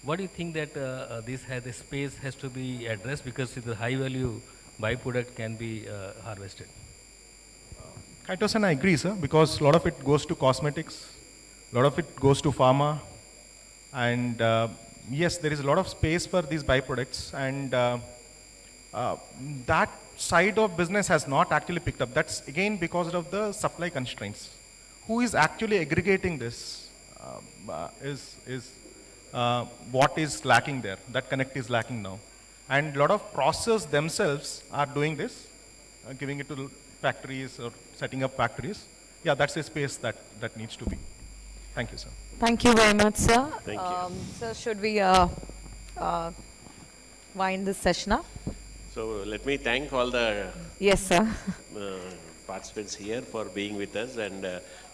What do you think that the space has to be addressed, because the high value byproduct can be harvested? Chitosan, I agree, sir, because a lot of it goes to cosmetics, a lot of it goes to pharma, and yes, there is a lot of space for these byproducts, and that side of business has not actually picked up. That's again because of the supply constraints. Who is actually aggregating this is what is lacking there. That connect is lacking now. And a lot of processors themselves are doing this, giving it to factories or setting up factories. Yeah, that's a space that needs to be. Thank you, sir. Thank you very much, sir. Thank you. Sir, should we wind this session up? So let me thank all the Yes, sir. participants here for being with us, and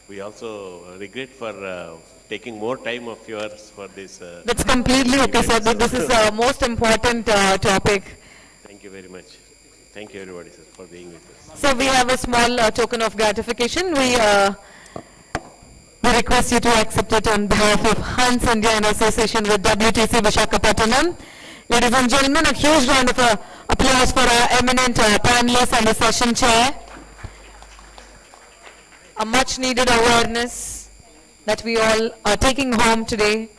we also regret for taking more time of yours for this. That's completely okay, sir. This is a most important topic. Thank you very much. Thank you, everybody, sir, for being with us. So we have a small token of gratification. We request you to accept it on behalf of Hans India in association with WTC Visakhapatnam. Ladies and gentlemen, a huge round of applause for our eminent panelists and the session chair. A much needed awareness that we all are taking home today.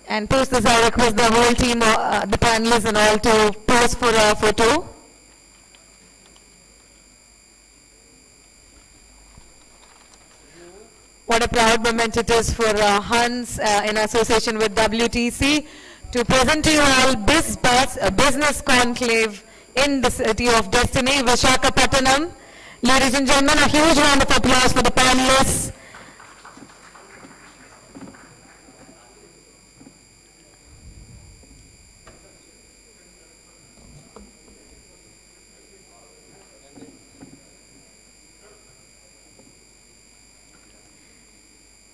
And post this, I request the whole team, the panelists and all, to pose for a photo. What a proud moment it is for Hans in association with WTC to present to you all Bizzbuzz, a business conclave in the city of Destiny, Visakhapatnam. Ladies and gentlemen, a huge round of applause for the panelists.